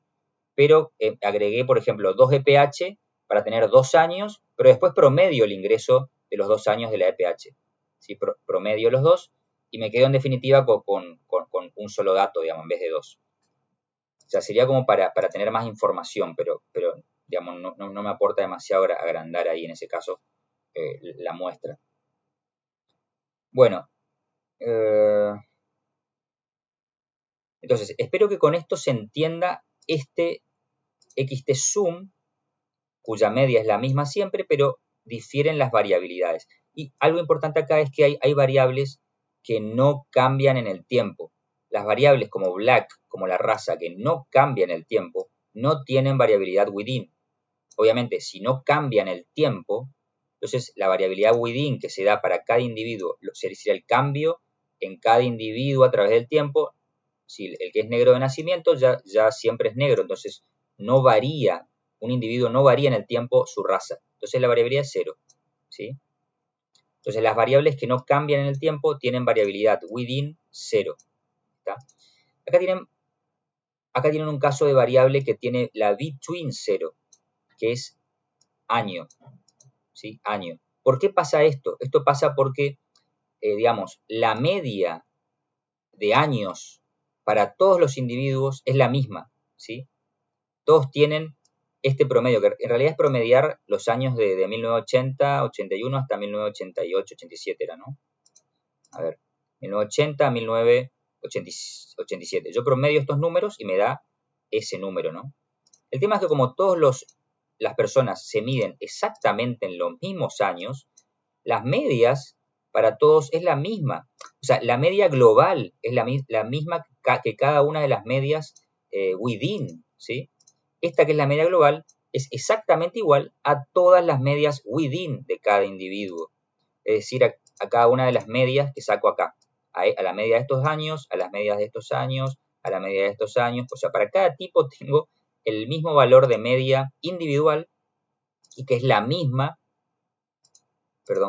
pero agregué, por ejemplo, 2 EPH para tener 2 años, pero después promedio el ingreso de los 2 años de la EPH. ¿Sí? Promedio los dos y me quedo en definitiva con un solo dato, digamos, en vez de 2. O sea, sería como para tener más información, pero digamos, no me aporta demasiado agrandar ahí en ese caso la muestra. Bueno, entonces, espero que con esto se entienda este XT-Sum, cuya media es la misma siempre, pero difieren las variabilidades. Y algo importante acá es que hay variables que no cambian en el tiempo. Las variables como black, como la raza, que no cambian el tiempo, no tienen variabilidad within. Obviamente, si no cambian el tiempo, entonces la variabilidad within que se da para cada individuo sería el cambio en cada individuo a través del tiempo. Si el que es negro de nacimiento ya siempre es negro, entonces no varía, un individuo no varía en el tiempo su raza. Entonces la variabilidad es 0, ¿sí? Entonces las variables que no cambian en el tiempo tienen variabilidad within 0. ¿Está? Acá tienen un caso de variable que tiene la between 0, que es año, ¿sí? Año. ¿Por qué pasa esto? Esto pasa porque, digamos, la media de años para todos los individuos es la misma, ¿sí? Todos tienen este promedio, que en realidad es promediar los años de 1980, 81 hasta 1988, 87 era, ¿no? A ver, 1980 a 1987. Yo promedio estos números y me da ese número, ¿no? El tema es que como las personas se miden exactamente en los mismos años, las medias para todos es la misma. O sea, la media global es la misma que cada una de las medias within, ¿sí? Esta que es la media global es exactamente igual a todas las medias within de cada individuo. Es decir, a cada una de las medias que saco acá. A la media de estos años, a las medias de estos años, a la media de estos años. O sea, para cada tipo tengo el mismo valor de media individual y que es la misma,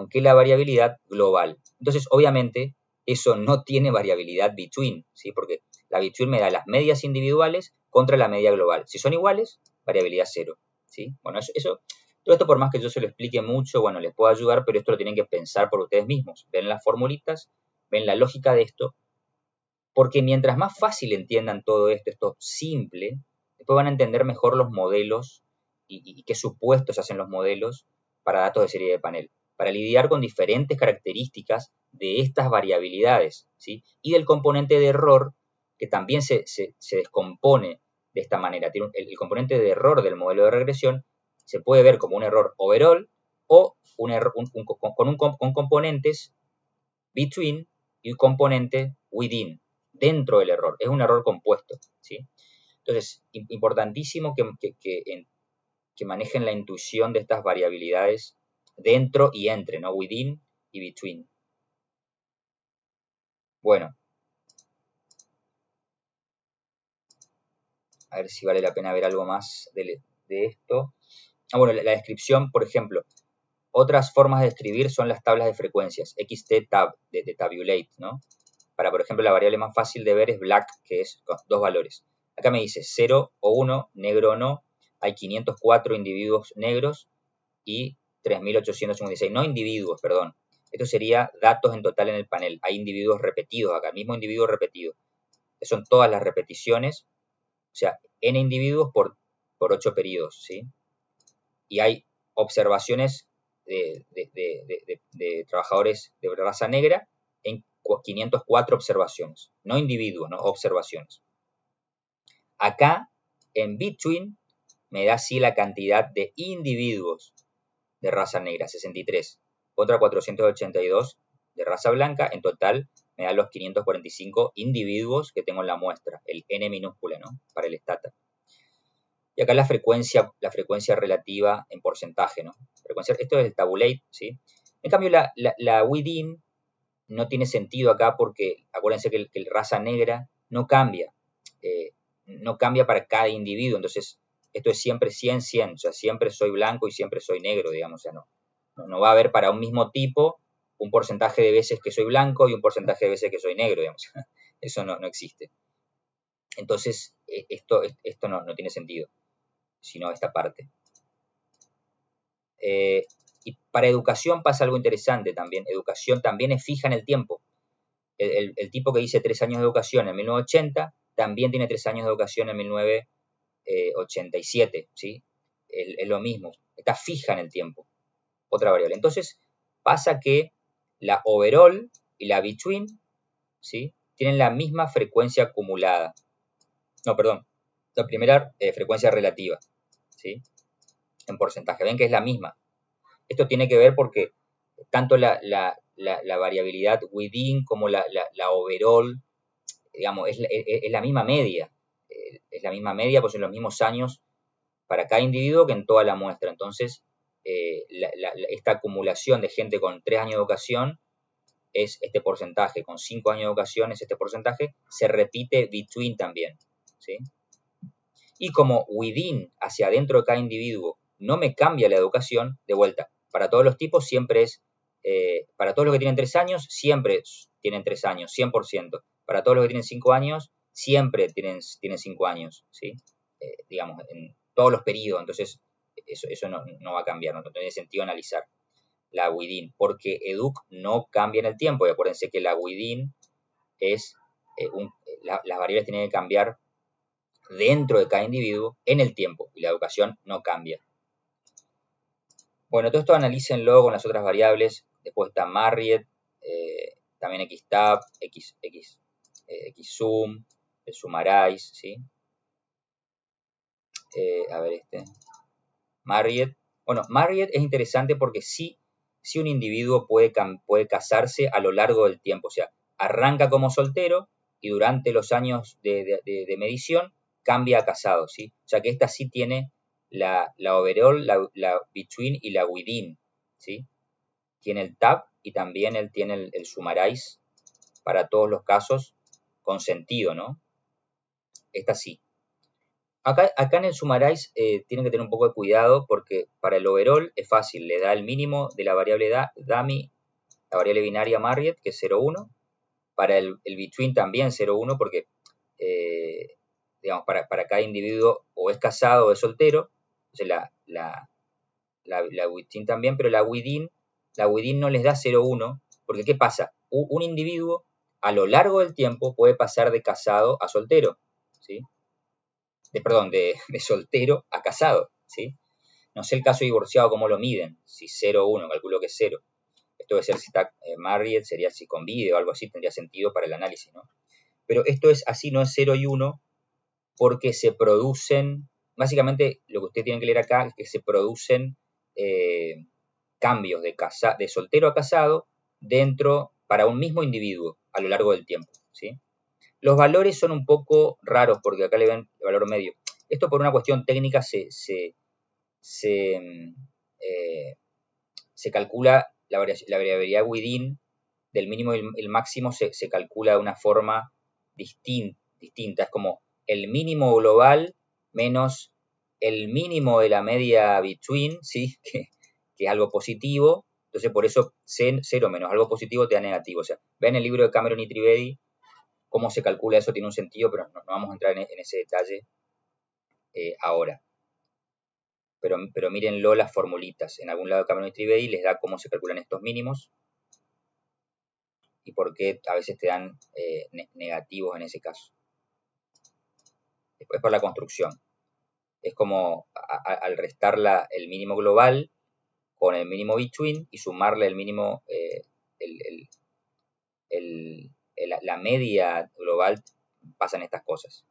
que la variabilidad global. Entonces, obviamente, eso no tiene variabilidad between, ¿sí? Porque la between me da las medias individuales contra la media global. Si son iguales, variabilidad 0, ¿sí? Bueno, todo esto por más que yo se lo explique mucho, bueno, les puedo ayudar, pero esto lo tienen que pensar por ustedes mismos. Ven las formulitas, ven la lógica de esto, porque mientras más fácil entiendan todo esto simple, después van a entender mejor los modelos y qué supuestos hacen los modelos para datos de serie de panel, para lidiar con diferentes características de estas variabilidades, ¿sí? Y del componente de error, que también se descompone de esta manera. El componente de error del modelo de regresión se puede ver como un error overall o con componentes between y un componente within. dentro del error, es un error compuesto, ¿sí? Entonces, importantísimo que manejen la intuición de estas variabilidades dentro y entre, ¿no? Within y between. Bueno, a ver si vale la pena ver algo más de esto. Bueno, la descripción, por ejemplo, otras formas de escribir son las tablas de frecuencias, XT de tabulate, ¿no? Para, por ejemplo, la variable más fácil de ver es black, que es con dos valores. Acá me dice 0 o 1, negro o no. Hay 504 individuos negros y 3.856, no individuos, perdón. Esto sería datos en total en el panel. Hay individuos repetidos acá, el mismo individuo repetido. Son todas las repeticiones, o sea, n individuos por 8 periodos, ¿sí? Y hay observaciones de trabajadores de raza negra en 504 observaciones, no individuos, no observaciones. Acá, en between, me da sí la cantidad de individuos de raza negra, 63, contra 482 de raza blanca. En total me da los 545 individuos que tengo en la muestra, el n minúscula, ¿no? Para el stata. Y acá la frecuencia relativa en porcentaje, ¿no? Esto es el tabulate, ¿sí? En cambio, la within no tiene sentido acá porque acuérdense que el raza negra no cambia. No cambia para cada individuo. Entonces, esto es siempre 100-100. O sea, siempre soy blanco y siempre soy negro, digamos. O sea, no va a haber para un mismo tipo un porcentaje de veces que soy blanco y un porcentaje de veces que soy negro, digamos. Eso no existe. Entonces, esto no tiene sentido, sino esta parte. Y para educación pasa algo interesante también. Educación también es fija en el tiempo. El tipo que dice 3 años de educación en 1980 también tiene 3 años de educación en 1987, ¿sí? Es lo mismo, está fija en el tiempo. Otra variable. Entonces, pasa que la overall y la between, ¿sí? Tienen la misma frecuencia acumulada. No, perdón. La primera frecuencia relativa, ¿sí? En porcentaje. Ven que es la misma. Esto tiene que ver porque tanto la variabilidad within como la overall, digamos, es la misma media. Es la misma media, pues son los mismos años para cada individuo que en toda la muestra. Entonces, esta acumulación de gente con 3 años de educación es este porcentaje, con 5 años de educación es este porcentaje, se repite between también, ¿sí? Y como within, hacia adentro de cada individuo, no me cambia la educación, de vuelta, para todos los tipos siempre es, para todos los que tienen 3 años, siempre tienen 3 años, 100%. Para todos los que tienen 5 años, siempre tienen 5 años, ¿sí? Digamos, en todos los periodos, entonces eso no va a cambiar, no tiene sentido analizar la within, porque educ no cambia en el tiempo, y acuérdense que la within es, las variables tienen que cambiar dentro de cada individuo en el tiempo, y la educación no cambia. Bueno, todo esto analícenlo con las otras variables. Después está Marriott, también xtab, xsum, el summarize, ¿sí? A ver Marriott. Bueno, Marriott es interesante porque sí un individuo puede casarse a lo largo del tiempo. O sea, arranca como soltero y durante los años de medición cambia a casado, ¿sí? O sea que esta sí tiene la overall, la between y la within, ¿sí? Tiene el tab y también él tiene el summarize para todos los casos con sentido, ¿no? Esta sí. Acá en el summarize tienen que tener un poco de cuidado porque para el overall es fácil, le da el mínimo de la variable dummy, la variable binaria Marriott, que es 0,1. Para el between también 0,1 porque, digamos, para cada individuo o es casado o es soltero. Entonces la between también, pero la within no les da 0,1 porque ¿qué pasa? Un individuo a lo largo del tiempo puede pasar de casado a soltero, ¿sí? De soltero a casado, ¿sí? No sé el caso divorciado cómo lo miden, si 0 o 1, calculo que es 0. Esto debe ser si está married, sería si convive o algo así, tendría sentido para el análisis, ¿no? Pero esto es así, no es 0 y 1, porque se producen, básicamente lo que ustedes tienen que leer acá es que se producen cambios de soltero a casado para un mismo individuo a lo largo del tiempo, ¿sí? Los valores son un poco raros porque acá le ven el valor medio. Esto por una cuestión técnica se, eh, se calcula la variabilidad within del mínimo y el máximo se calcula de una forma distinta. Es como el mínimo global menos el mínimo de la media between, ¿sí? Que es algo positivo. Entonces, por eso 0 menos algo positivo te da negativo. O sea, vean el libro de Cameron y Trivedi cómo se calcula eso, tiene un sentido, pero no vamos a entrar en ese detalle ahora. Pero mírenlo las formulitas. En algún lado de Cameron y Trivedi les da cómo se calculan estos mínimos y por qué a veces te dan negativos en ese caso. Después por la construcción. Es como al restar el mínimo global con el mínimo between y sumarle el mínimo, la media global, pasan estas cosas.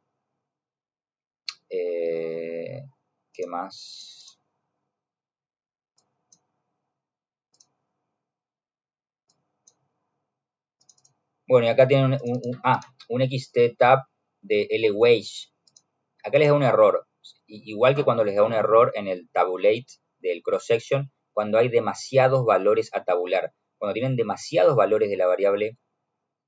¿Qué más? Bueno, y acá tienen un XT-tab de L-Wage. Acá les da un error. Igual que cuando les da un error en el tabulate del cross-section, cuando hay demasiados valores a tabular. Cuando tienen demasiados valores de la variable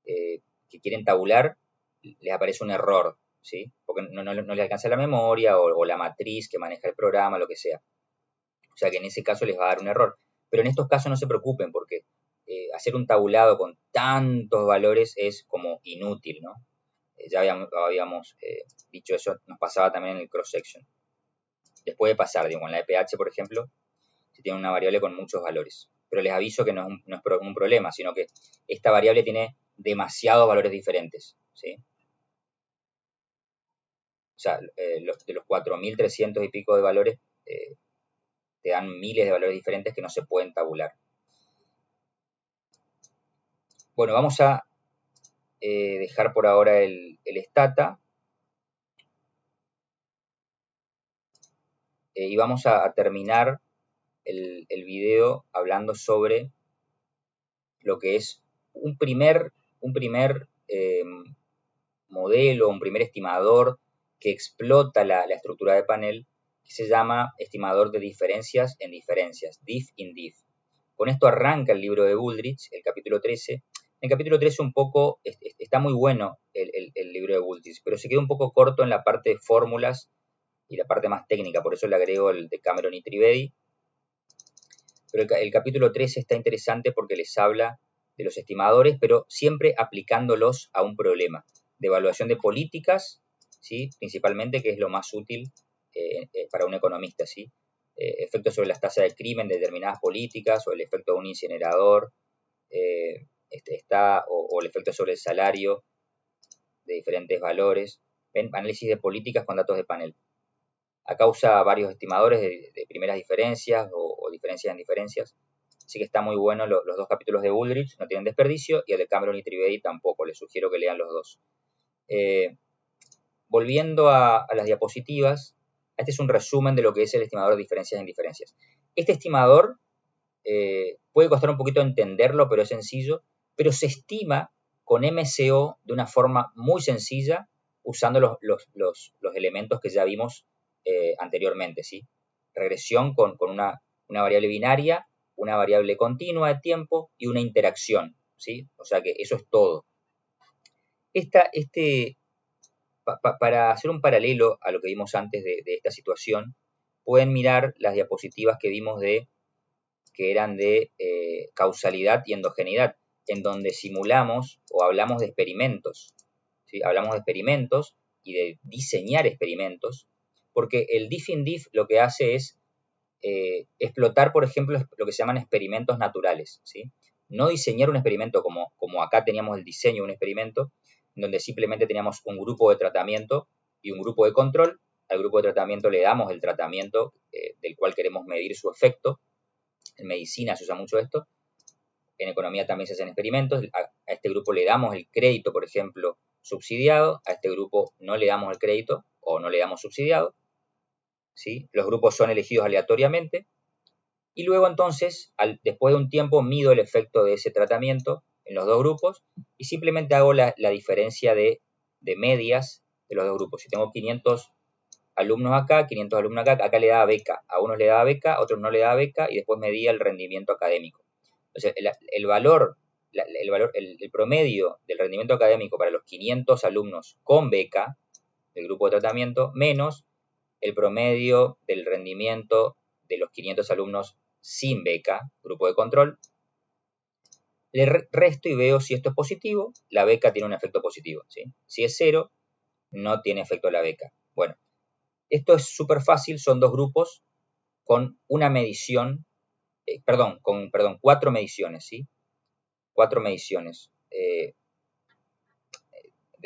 que quieren tabular, les aparece un error, ¿sí? Porque no les alcanza la memoria o la matriz que maneja el programa, lo que sea. O sea que en ese caso les va a dar un error. Pero en estos casos no se preocupen porque hacer un tabulado con tantos valores es como inútil, ¿no? Ya habíamos dicho eso, nos pasaba también en el cross-section. Les puede pasar, digo, en la EPH, por ejemplo, si tienen una variable con muchos valores. Pero les aviso que no es un problema, sino que esta variable tiene demasiados valores diferentes, ¿sí? O sea, de los 4.300 y pico de valores, te dan miles de valores diferentes que no se pueden tabular. Bueno, vamos a dejar por ahora el stata y vamos a terminar el video hablando sobre lo que es un primer modelo, un primer estimador que explota la estructura de panel, que se llama estimador de diferencias en diferencias, diff in diff. Con esto arranca el libro de Booldrich, el capítulo 13. En el capítulo 13 un poco, está muy bueno el libro de Booldrich, pero se queda un poco corto en la parte de fórmulas y la parte más técnica, por eso le agrego el de Cameron y Trivedi. Pero el capítulo 13 está interesante porque les habla de los estimadores, pero siempre aplicándolos a un problema de evaluación de políticas, ¿sí? Principalmente, que es lo más útil para un economista, ¿sí? Efectos sobre las tasas de crimen de determinadas políticas, o el efecto de un incinerador, o el efecto sobre el salario de diferentes valores. ¿Ven? Análisis de políticas con datos de panel. Acá usa varios estimadores de primeras diferencias o diferencias en diferencias. Así que está muy bueno los dos capítulos de Booldrich, no tienen desperdicio, y el de Cameron y Trivedi tampoco, les sugiero que lean los dos. Volviendo a las diapositivas, este es un resumen de lo que es el estimador de diferencias en diferencias. Este estimador puede costar un poquito entenderlo, pero es sencillo, pero se estima con MCO de una forma muy sencilla, usando los elementos que ya vimos anteriormente, ¿sí? Regresión con una variable binaria, una variable continua de tiempo y una interacción, ¿sí? O sea que eso es todo. Para hacer un paralelo a lo que vimos antes de esta situación, pueden mirar las diapositivas que vimos que eran de causalidad y endogeneidad, en donde simulamos o hablamos de experimentos, ¿sí? Hablamos de experimentos y de diseñar experimentos, porque el diff in diff lo que hace es explotar, por ejemplo, lo que se llaman experimentos naturales, ¿sí? No diseñar un experimento como acá teníamos el diseño de un experimento, donde simplemente teníamos un grupo de tratamiento y un grupo de control. Al grupo de tratamiento le damos el tratamiento del cual queremos medir su efecto. En medicina se usa mucho esto. En economía también se hacen experimentos. A este grupo le damos el crédito, por ejemplo, subsidiado. A este grupo no le damos el crédito o no le damos subsidiado, ¿sí? Los grupos son elegidos aleatoriamente. Y luego entonces, después de un tiempo, mido el efecto de ese tratamiento en los dos grupos y simplemente hago la diferencia de de medias de los dos grupos. Si tengo 500 alumnos acá, 500 alumnos acá, acá le daba beca, a unos le daba beca, a otros no le daba beca, y después medía el rendimiento académico. Entonces, el promedio del rendimiento académico para los 500 alumnos con beca, del grupo de tratamiento, menos el promedio del rendimiento de los 500 alumnos sin beca, grupo de control, le resto y veo si esto es positivo, la beca tiene un efecto positivo, ¿sí? Si es 0, no tiene efecto la beca. Bueno, esto es súper fácil, son dos grupos con una medición, con 4 mediciones, ¿sí? 4 mediciones, de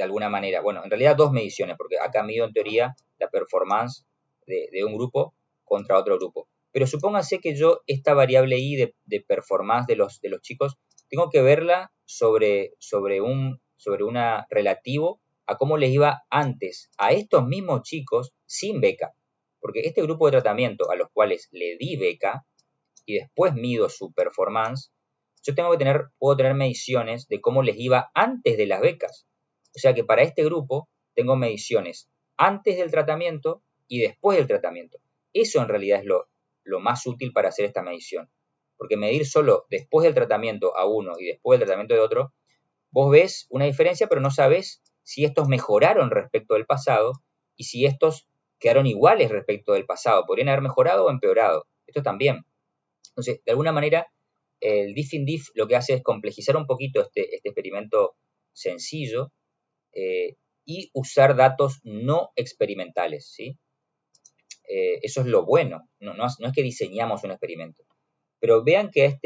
alguna manera. Bueno, en realidad 2 mediciones, porque acá mido en teoría la performance de un grupo contra otro grupo. Pero supóngase que yo esta variable i de performance de los chicos, tengo que verla sobre una relativo a cómo les iba antes a estos mismos chicos sin beca. Porque este grupo de tratamiento a los cuales le di beca y después mido su performance, yo puedo tener mediciones de cómo les iba antes de las becas. O sea que para este grupo tengo mediciones antes del tratamiento y después del tratamiento. Eso en realidad es lo más útil para hacer esta medición. Porque medir solo después del tratamiento a uno y después del tratamiento de otro, vos ves una diferencia, pero no sabés si estos mejoraron respecto del pasado y si estos quedaron iguales respecto del pasado. Podrían haber mejorado o empeorado. Esto también. Entonces, de alguna manera, el diff-in-diff lo que hace es complejizar un poquito este experimento sencillo y usar datos no experimentales, ¿sí? Eso es lo bueno, no es que diseñamos un experimento. Pero vean que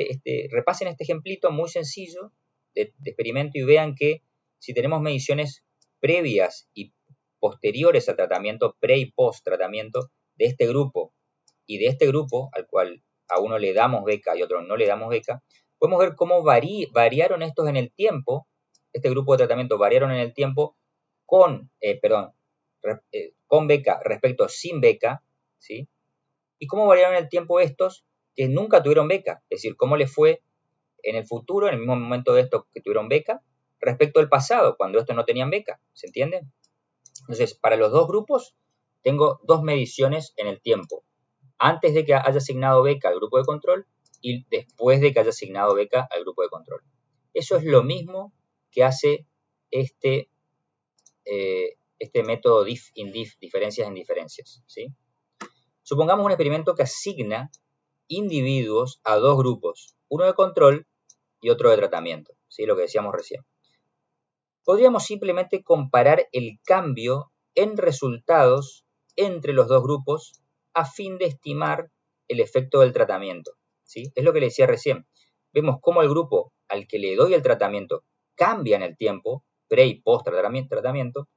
repasen este ejemplito muy sencillo de experimento y vean que si tenemos mediciones previas y posteriores al tratamiento, pre y post tratamiento de este grupo y de este grupo al cual a uno le damos beca y a otro no le damos beca, podemos ver cómo variaron estos en el tiempo, este grupo de tratamiento variaron en el tiempo con beca respecto a sin beca, ¿sí? Y cómo variaron en el tiempo estos que nunca tuvieron beca, es decir, cómo les fue en el futuro, en el mismo momento de estos que tuvieron beca, respecto al pasado, cuando estos no tenían beca, ¿se entiende? Entonces, para los dos grupos, tengo dos mediciones en el tiempo, antes de que haya asignado beca al grupo de control y después de que haya asignado beca al grupo de control. Eso es lo mismo que hace este método diff-in-diff, diferencias en diferencias, ¿sí? Supongamos un experimento que asigna individuos a dos grupos, uno de control y otro de tratamiento, ¿sí? Lo que decíamos recién. Podríamos simplemente comparar el cambio en resultados entre los dos grupos a fin de estimar el efecto del tratamiento, ¿sí? Es lo que le decía recién. Vemos cómo el grupo al que le doy el tratamiento cambia en el tiempo, pre y post tratamiento,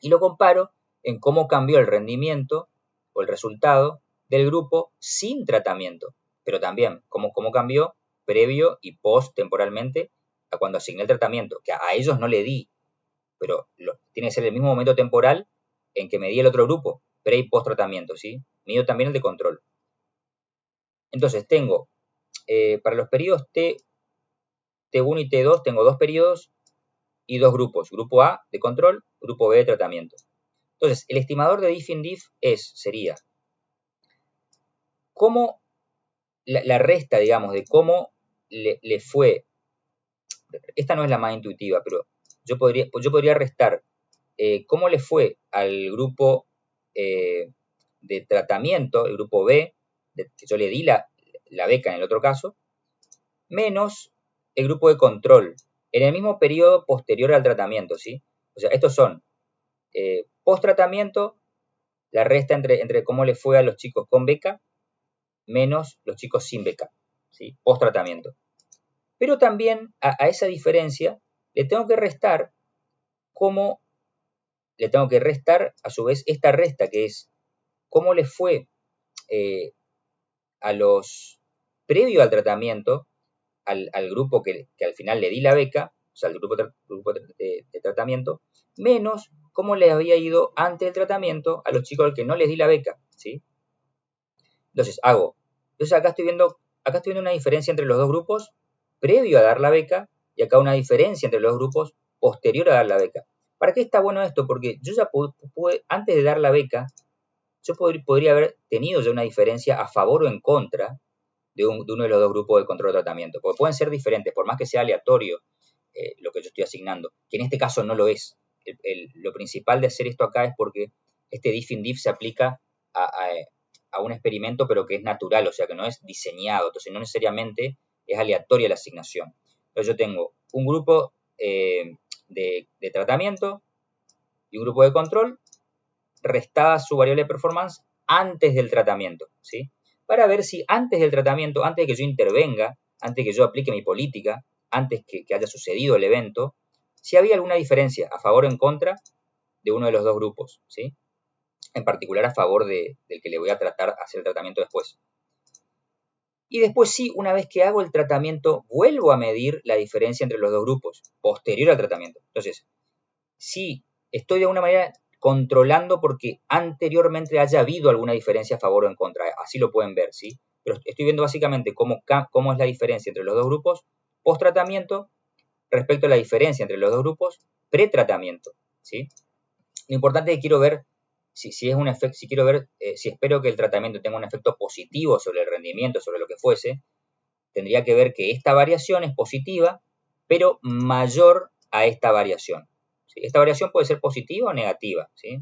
y lo comparo en cómo cambió el rendimiento o el resultado del grupo sin tratamiento, pero también cómo cambió previo y post temporalmente a cuando asigné el tratamiento, que a ellos no le di, pero tiene que ser el mismo momento temporal en que me di el otro grupo, pre y post tratamiento, ¿sí? Mido también el de control. Entonces tengo, para los periodos T1 y T2, tengo dos periodos y dos grupos, grupo A de control, grupo B de tratamiento. Entonces, el estimador de diff-in-diff sería cómo la resta, digamos, de cómo le fue. Esta no es la más intuitiva, pero yo podría restar cómo le fue al grupo de tratamiento, el grupo B, que yo le di la beca en el otro caso, menos el grupo de control, en el mismo periodo posterior al tratamiento, ¿sí? O sea, estos son post-tratamiento, la resta entre cómo le fue a los chicos con beca, menos los chicos sin beca, ¿sí? Post-tratamiento. Pero también a esa diferencia le tengo que restar a su vez esta resta que es cómo le fue a los previo al tratamiento, al grupo que al final le di la beca, o sea, el grupo de tratamiento, menos cómo le había ido antes del tratamiento a los chicos al que no les di la beca, ¿sí? Entonces acá estoy viendo una diferencia entre los dos grupos previo a dar la beca y acá una diferencia entre los grupos posterior a dar la beca. ¿Para qué está bueno esto? Porque yo ya antes de dar la beca, yo podría haber tenido ya una diferencia a favor o en contra de uno de los dos grupos de control de tratamiento, porque pueden ser diferentes, por más que sea aleatorio lo que yo estoy asignando, que en este caso no lo es. Lo principal de hacer esto acá es porque este diff-in-diff se aplica a un experimento, pero que es natural, o sea, que no es diseñado, entonces no necesariamente es aleatoria la asignación. Entonces yo tengo un grupo de tratamiento y un grupo de control, restada su variable de performance antes del tratamiento, ¿sí? Para ver si antes del tratamiento, antes de que yo intervenga, antes de que yo aplique mi política, antes que haya sucedido el evento, si había alguna diferencia a favor o en contra de uno de los dos grupos, ¿sí? En particular a favor del que le voy a tratar hacer el tratamiento después. Y después sí, una vez que hago el tratamiento, vuelvo a medir la diferencia entre los dos grupos, posterior al tratamiento. Entonces, sí, estoy de alguna manera controlando porque anteriormente haya habido alguna diferencia a favor o en contra. Así lo pueden ver, ¿sí? Pero estoy viendo básicamente cómo es la diferencia entre los dos grupos post-tratamiento respecto a la diferencia entre los dos grupos pre-tratamiento, ¿sí? Lo importante es que quiero ver si es un efecto, si quiero ver si espero que el tratamiento tenga un efecto positivo sobre el rendimiento, sobre lo que fuese, tendría que ver que esta variación es positiva, pero mayor a esta variación. ¿Sí? Esta variación puede ser positiva o negativa, ¿sí?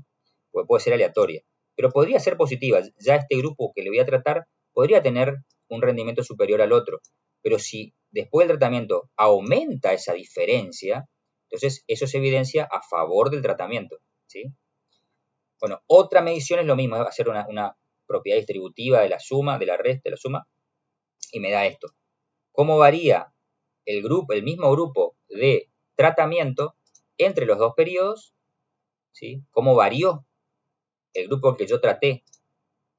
Puede ser aleatoria, pero podría ser positiva. Ya este grupo que le voy a tratar podría tener un rendimiento superior al otro, pero si después del tratamiento aumenta esa diferencia, entonces eso se evidencia a favor del tratamiento, ¿sí? Bueno, otra medición es lo mismo, es hacer una propiedad distributiva de la suma, de la resta, de la suma, y me da esto. ¿Cómo varía el mismo grupo de tratamiento entre los dos periodos? ¿Sí? ¿Cómo varió el grupo que yo traté?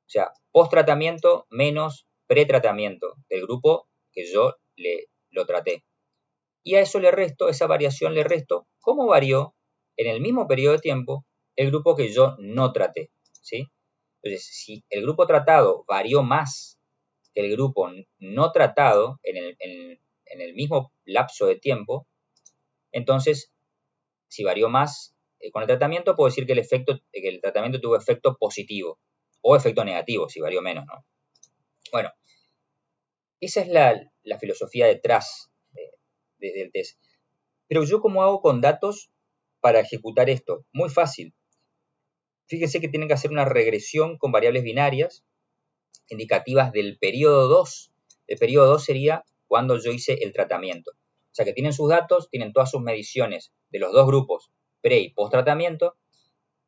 O sea, post-tratamiento menos pre-tratamiento del grupo que yo lo traté. Y a eso le resto, esa variación le resto, cómo varió en el mismo periodo de tiempo el grupo que yo no traté, ¿sí? Entonces, si el grupo tratado varió más que el grupo no tratado en el mismo lapso de tiempo, entonces, si varió más con el tratamiento, puedo decir que el tratamiento tuvo efecto positivo o efecto negativo, si varió menos, ¿no? Bueno, esa es la filosofía detrás del test. Pero yo, ¿cómo hago con datos para ejecutar esto? Muy fácil. Fíjense que tienen que hacer una regresión con variables binarias indicativas del periodo 2. El periodo 2 sería cuando yo hice el tratamiento. O sea que tienen sus datos, tienen todas sus mediciones de los dos grupos, pre y post tratamiento.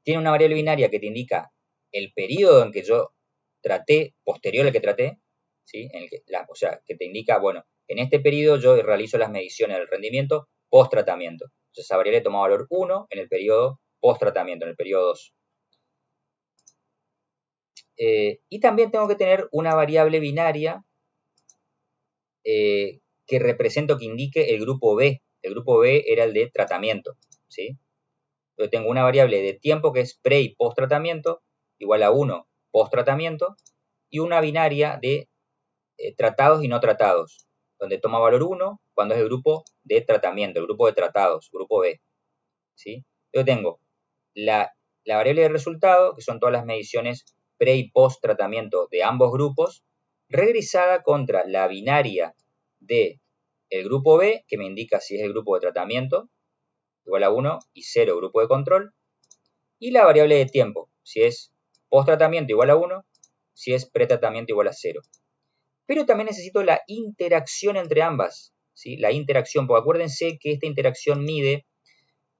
Tiene una variable binaria que te indica el periodo en que yo traté, posterior al que traté, ¿sí? O sea, que te indica, bueno, en este periodo yo realizo las mediciones del rendimiento post tratamiento. Entonces esa variable toma valor 1 en el periodo post tratamiento, en el periodo 2. Y también tengo que tener una variable binaria que represente o que indique el grupo B. El grupo B era el de tratamiento, ¿sí? Yo tengo una variable de tiempo que es pre y post tratamiento, igual a 1 post tratamiento, y una binaria de tratados y no tratados, donde toma valor 1 cuando es el grupo de tratamiento, el grupo de tratados, grupo B, ¿sí? Yo tengo la variable de resultado, que son todas las mediciones pre y post tratamiento de ambos grupos, regresada contra la binaria de el grupo B, que me indica si es el grupo de tratamiento, igual a 1, y 0, grupo de control, y la variable de tiempo, si es post tratamiento igual a 1, si es pre tratamiento igual a 0. Pero también necesito la interacción entre ambas, ¿sí? La interacción, porque acuérdense que esta interacción mide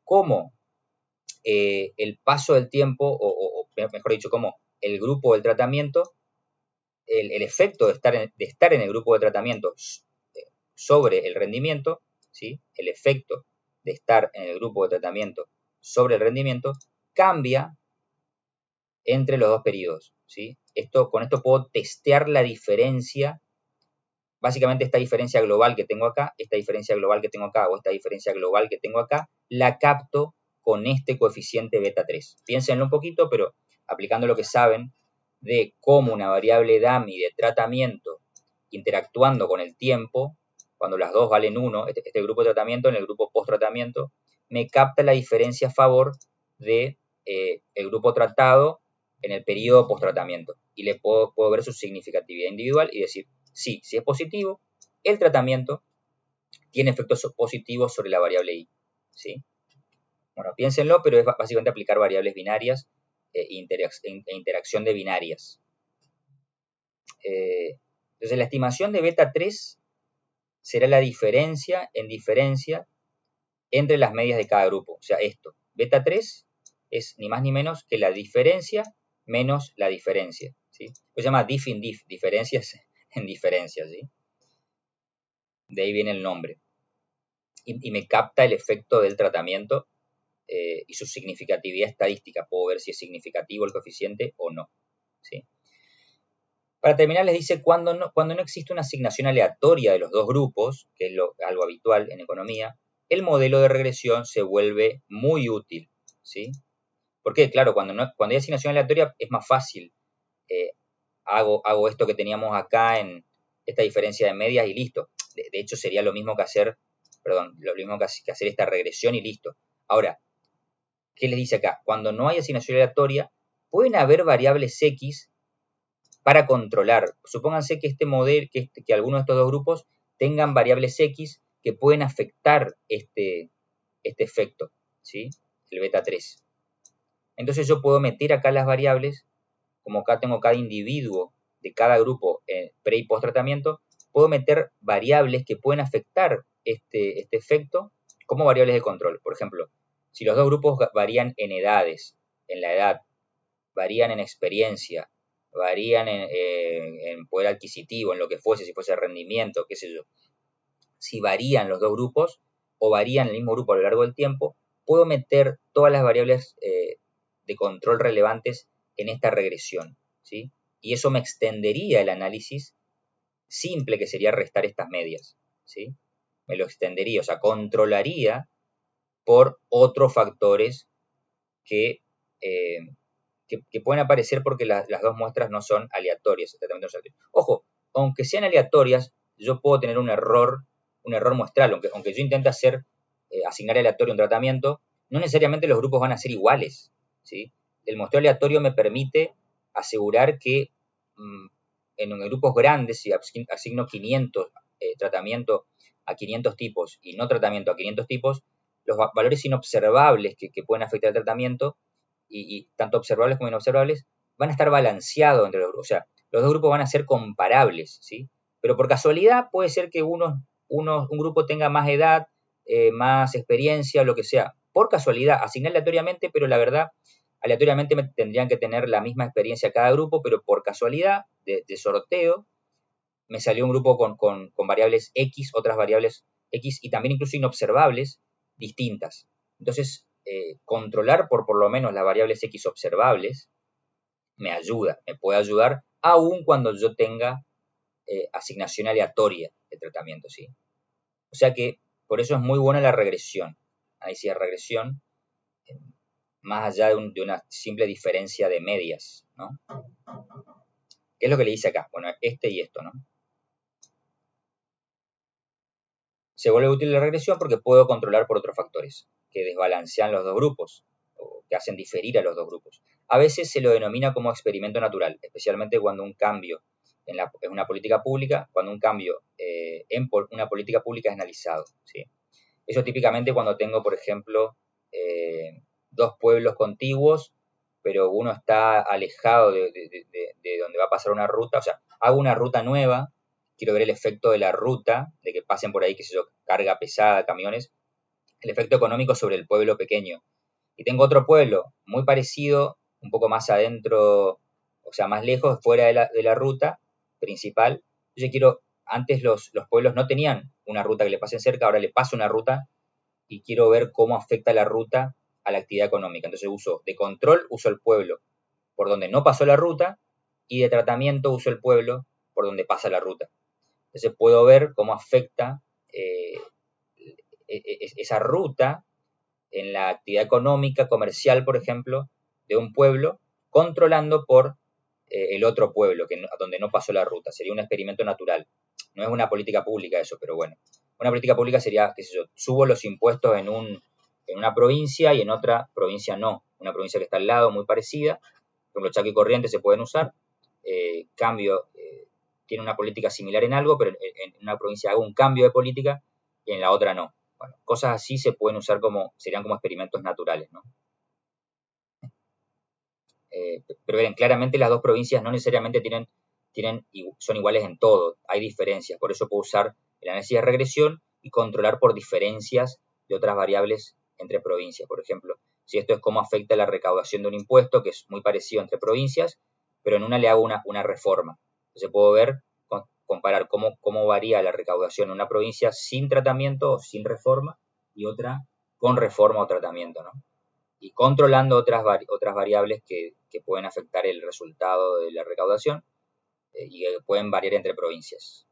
cómo el paso del tiempo, o mejor dicho, cómo el grupo del tratamiento, el efecto de estar en el grupo de tratamiento sobre el rendimiento, ¿sí? El efecto de estar en el grupo de tratamiento sobre el rendimiento cambia entre los dos periodos, ¿sí? Con esto puedo testear la diferencia, básicamente esta diferencia global que tengo acá, esta diferencia global que tengo acá o esta diferencia global que tengo acá, la capto con este coeficiente beta 3. Piénsenlo un poquito, pero aplicando lo que saben de cómo una variable DAMI de tratamiento interactuando con el tiempo, cuando las dos valen 1, este grupo de tratamiento en el grupo post-tratamiento, me capta la diferencia a favor de el grupo tratado en el periodo post-tratamiento. Y le puedo ver su significatividad individual y decir, sí, si es positivo, el tratamiento tiene efectos positivos sobre la variable I. ¿Sí? Bueno, piénsenlo, pero es básicamente aplicar variables binarias e interacción de binarias. Entonces, la estimación de beta 3 será la diferencia en diferencia entre las medias de cada grupo. O sea, esto, beta 3 es ni más ni menos que la diferencia menos la diferencia. ¿Sí? Se llama diff in diff, diferencias en diferencias. ¿Sí? De ahí viene el nombre. Y me capta el efecto del tratamiento y su significatividad estadística. Puedo ver si es significativo el coeficiente o no. ¿Sí? Para terminar, les dice cuando no existe una asignación aleatoria de los dos grupos, que es algo habitual en economía, el modelo de regresión se vuelve muy útil. ¿Sí? Porque, claro, cuando hay asignación aleatoria es más fácil. Hago esto que teníamos acá en esta diferencia de medias y listo. De hecho, sería lo mismo que hacer, lo mismo que hacer esta regresión y listo. Ahora, ¿qué les dice acá? Cuando no hay asignación aleatoria, pueden haber variables X para controlar. Supónganse que este modelo, que alguno de estos dos grupos tengan variables X que pueden afectar este efecto, ¿sí? El beta 3. Entonces yo puedo meter acá las variables, como acá tengo cada individuo de cada grupo pre y post tratamiento, puedo meter variables que pueden afectar este efecto como variables de control. Por ejemplo, si los dos grupos varían en edades, en la edad, varían en experiencia, varían en poder adquisitivo, en lo que fuese, si fuese rendimiento, qué sé yo. Si varían los dos grupos o varían el mismo grupo a lo largo del tiempo, puedo meter todas las variables de control relevantes en esta regresión, ¿sí? Y eso me extendería el análisis simple, que sería restar estas medias, ¿sí? Me lo extendería, o sea, controlaría por otros factores que, que pueden aparecer porque las dos muestras no son aleatorias. Ojo, aunque sean aleatorias, yo puedo tener un error muestral. Aunque yo intente asignar aleatorio un tratamiento, no necesariamente los grupos van a ser iguales, ¿sí? El muestreo aleatorio me permite asegurar que en grupos grandes, si asigno 500 tratamiento a 500 tipos y no tratamiento a 500 tipos, los valores inobservables que pueden afectar el tratamiento, y tanto observables como inobservables, van a estar balanceados entre los grupos. O sea, los dos grupos van a ser comparables, ¿sí? Pero por casualidad puede ser que un grupo tenga más edad, más experiencia, lo que sea. Por casualidad, asignar aleatoriamente, pero la verdad, aleatoriamente tendrían que tener la misma experiencia cada grupo, pero por casualidad, de sorteo, me salió un grupo con variables X, otras variables X y también incluso inobservables distintas. Entonces, controlar por lo menos las variables X observables me puede ayudar aun cuando yo tenga asignación aleatoria de tratamiento, ¿sí? O sea que por eso es muy buena la regresión, análisis de regresión, más allá de una simple diferencia de medias, ¿no? ¿Qué es lo que le dice acá? Bueno, este y esto, ¿no? Se vuelve útil la regresión porque puedo controlar por otros factores que desbalancean los dos grupos o que hacen diferir a los dos grupos. A veces se lo denomina como experimento natural, especialmente cuando un cambio en una política pública, cuando un cambio en una política pública es analizado, ¿sí? Eso típicamente cuando tengo, por ejemplo, dos pueblos contiguos, pero uno está alejado de donde va a pasar una ruta. O sea, hago una ruta nueva, quiero ver el efecto de la ruta, de que pasen por ahí, qué sé yo, carga pesada, camiones, el efecto económico sobre el pueblo pequeño. Y tengo otro pueblo muy parecido, un poco más adentro, o sea, más lejos, fuera de la ruta principal. Yo quiero, antes los pueblos no tenían una ruta que le pasen cerca, ahora le paso una ruta y quiero ver cómo afecta la ruta a la actividad económica. Entonces de control uso el pueblo por donde no pasó la ruta y de tratamiento uso el pueblo por donde pasa la ruta. Entonces puedo ver cómo afecta esa ruta en la actividad económica, comercial, por ejemplo, de un pueblo, controlando por el otro pueblo, donde no pasó la ruta. Sería un experimento natural. No es una política pública eso, pero bueno. Una política pública sería, qué sé yo, subo los impuestos en una provincia y en otra provincia no. Una provincia que está al lado, muy parecida. Por ejemplo, Chaco y Corrientes se pueden usar. Cambio, tiene una política similar en algo, pero en una provincia hago un cambio de política y en la otra no. Bueno, cosas así se pueden usar serían como experimentos naturales, ¿no? Pero bien, claramente las dos provincias no necesariamente son iguales en todo, hay diferencias, por eso puedo usar el análisis de regresión y controlar por diferencias de otras variables entre provincias. Por ejemplo, si esto es cómo afecta la recaudación de un impuesto, que es muy parecido entre provincias, pero en una le hago una reforma. Entonces puedo comparar cómo varía la recaudación en una provincia sin tratamiento o sin reforma y otra con reforma o tratamiento, ¿no? Y controlando otras variables que pueden afectar el resultado de la recaudación y que pueden variar entre provincias.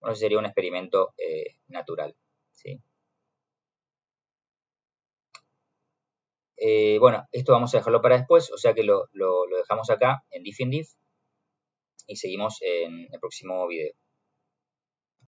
Bueno, ese sería un experimento natural, ¿sí? Bueno, esto vamos a dejarlo para después, o sea que lo dejamos acá en diff in diff y seguimos en el próximo video.